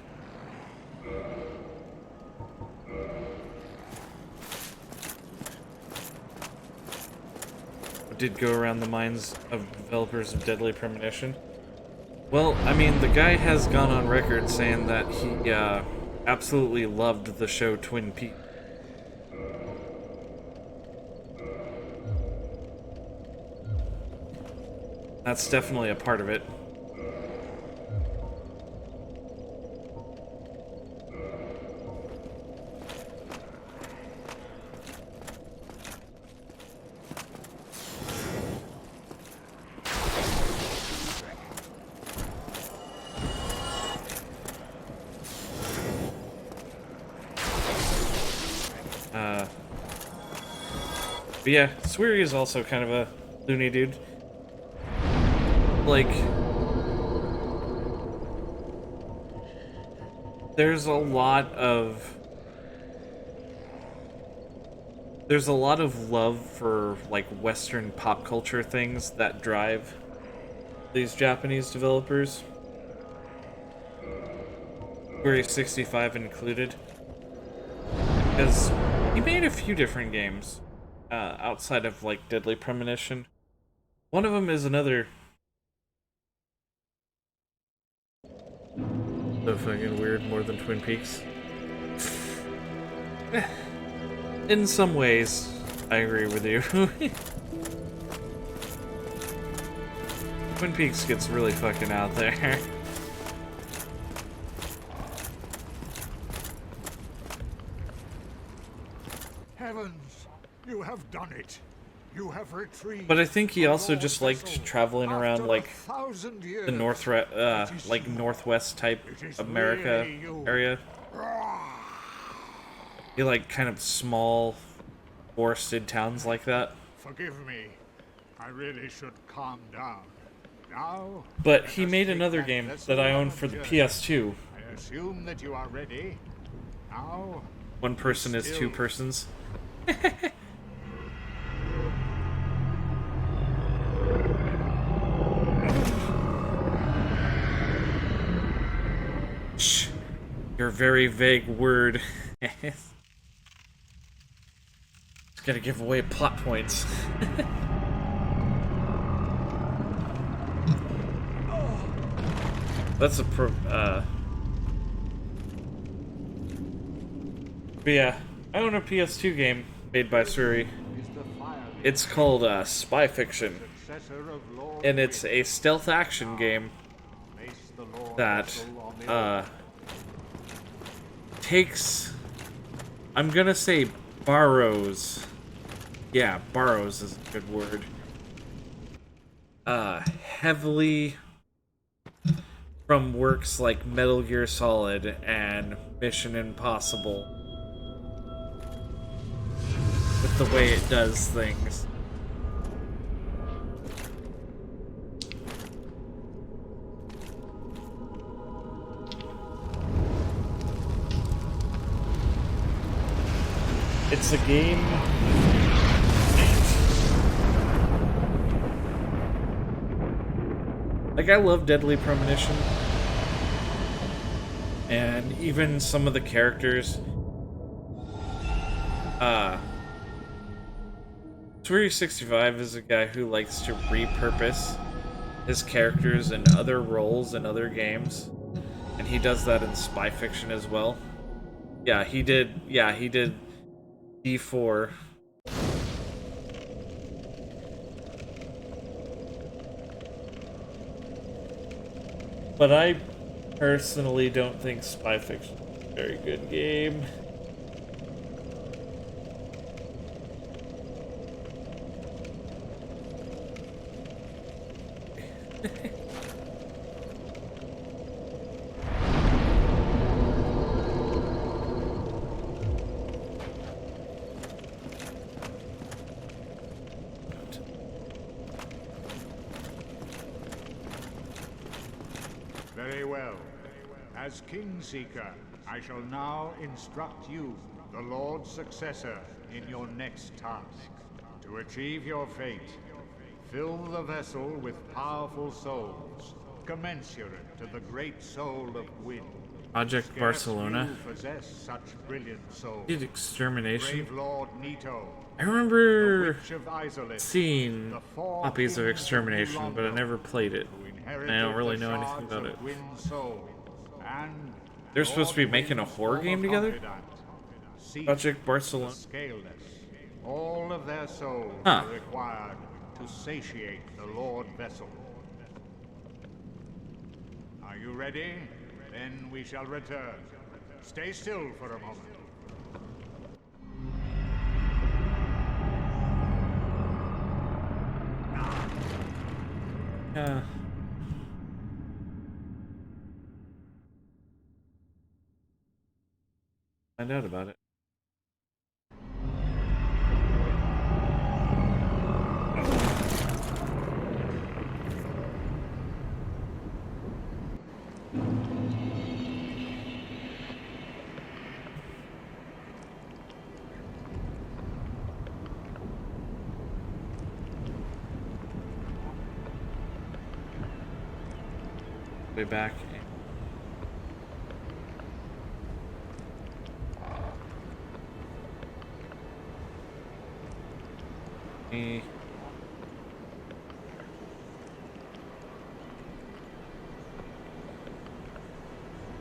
What did go around the minds of developers of Deadly Premonition? Well, I mean, the guy has gone on record saying that he absolutely loved the show Twin Peaks. That's definitely a part of it. But yeah, Sweary is also kind of a loony dude. Like, there's a lot of love for like Western pop culture things that drive these Japanese developers. Sweary 65 included. Because he made a few different games outside of like Deadly Premonition. One of them is another. So fucking weird, more than Twin Peaks. In some ways, I agree with you. Twin Peaks gets really fucking out there. Heavens, you have done it. You have retrieved. But I think he the also Lord just vessel liked traveling around after like 1,000 years. the like northwest type It is America really you. area. He like kind of small forested towns like that. Forgive me. I really should calm down. Now, But let he us made take another that game vessel that I on own a for the journey. PS2. I assume that you are ready. Now, One person is still. 2 persons. Shh. Your very vague word. It's gonna give away plot points. That's a But yeah, I own a PS2 game made by Suri. It's called Spy Fiction, and it's a stealth action game that takes, I'm gonna say borrows, yeah, borrows is a good word, heavily from works like Metal Gear Solid and Mission Impossible with the way it does things. It's a game. Like, I love Deadly Premonition. And even some of the characters. Sweary65 is a guy who likes to repurpose his characters in other roles in other games. And he does that in Spy Fiction as well. Yeah, he did D4. But I personally don't think Spy Fiction is a very good game. Very well. As Kingseeker, I shall now instruct you, the Lord's successor, in your next task. To achieve your fate, fill the vessel with powerful souls, commensurate to the great soul of Gwyn. Project Scarce Barcelona. few possess such brilliant souls. Did Extermination. Brave Lord Nito, I the remember Witch of Izalith, seeing the four copies of kings Extermination, New but I Londo, never played it. who And inherited I don't really the know anything shards about of it. Gwyn's soul, and They're supposed to be Lord making a Gwyn's horror former game together? confidant, Seek Project Barcelona. the Scaleless. All of their souls Huh. are required to satiate the Lord Vessel. Are you ready? Then we shall return. Stay still for a moment. Yeah. Find out about it. Way back. Me.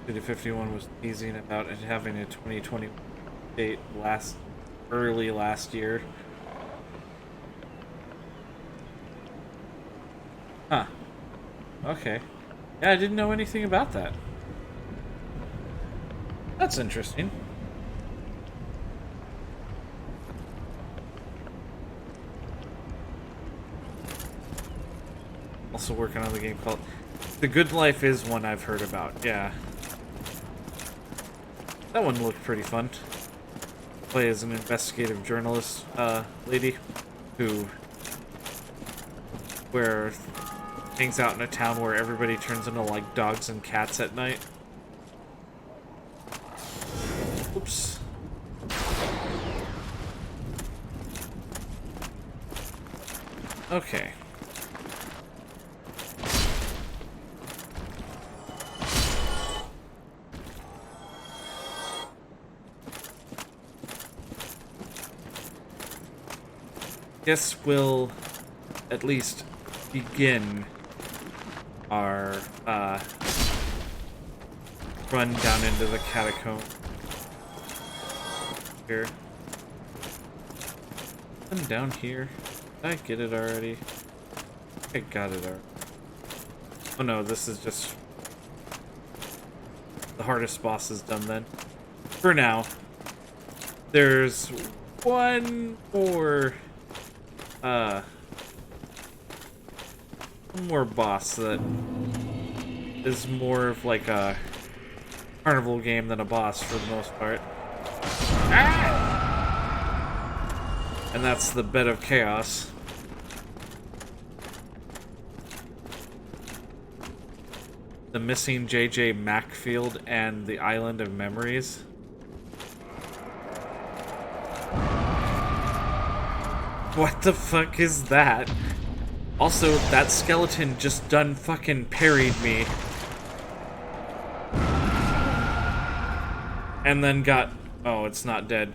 City 51 was teasing about it having a 2020 date early last year. Huh. okay. Yeah, I didn't know anything about that. That's interesting. Also working on the game called The Good Life is one I've heard about, yeah. That one looked pretty fun. Play as an investigative journalist lady who hangs out in a town where everybody turns into like dogs and cats at night. Oops. Okay. Guess we'll at least begin our run down into the catacomb here. I'm down here. Did I get it already? I got it already. Oh no, this is just the hardest boss is done then. For now. There's one more boss that is more of like a carnival game than a boss for the most part. Ah! And that's the Bed of Chaos. The missing J.J. Macfield and the Island of Memories. What the fuck is that? Also, that skeleton just done fucking parried me. And then got... Oh, it's not dead.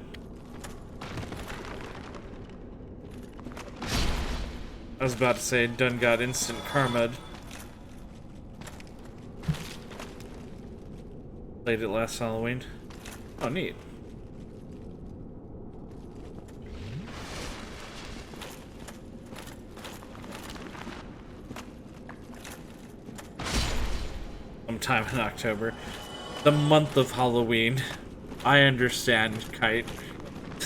I was about to say, done got instant karma'd. Played it last Halloween. Oh, neat. Sometime in October. The month of Halloween. I understand, Kite. I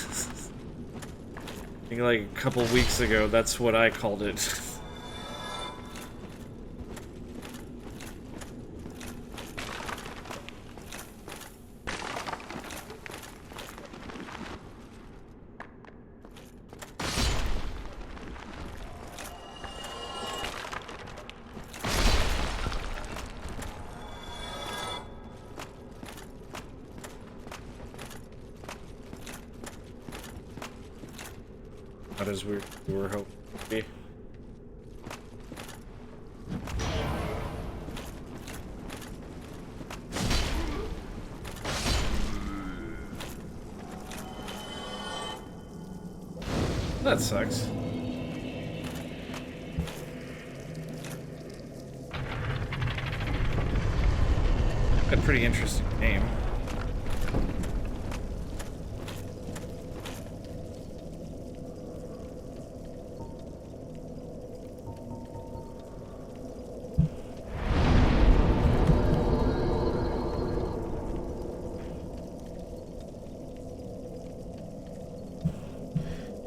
think like a couple weeks ago, that's what I called it. Not as we were hoping to be. That sucks. A pretty interesting name.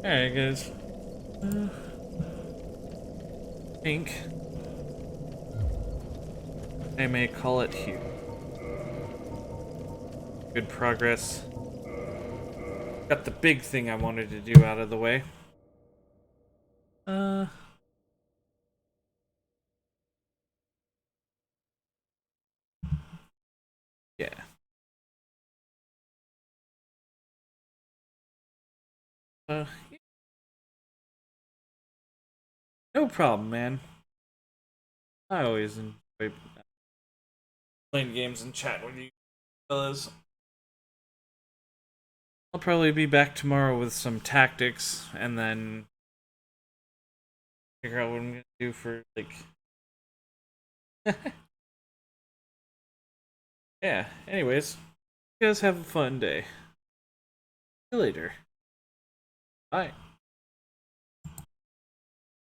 Alright, guys. I think I may call it here. Good progress. Got the big thing I wanted to do out of the way. Yeah. Yeah. No problem, man. I always enjoy playing games and chatting with you fellas. I'll probably be back tomorrow with some tactics and then figure out what I'm gonna do for like yeah, anyways. You guys have a fun day. See you later. Bye.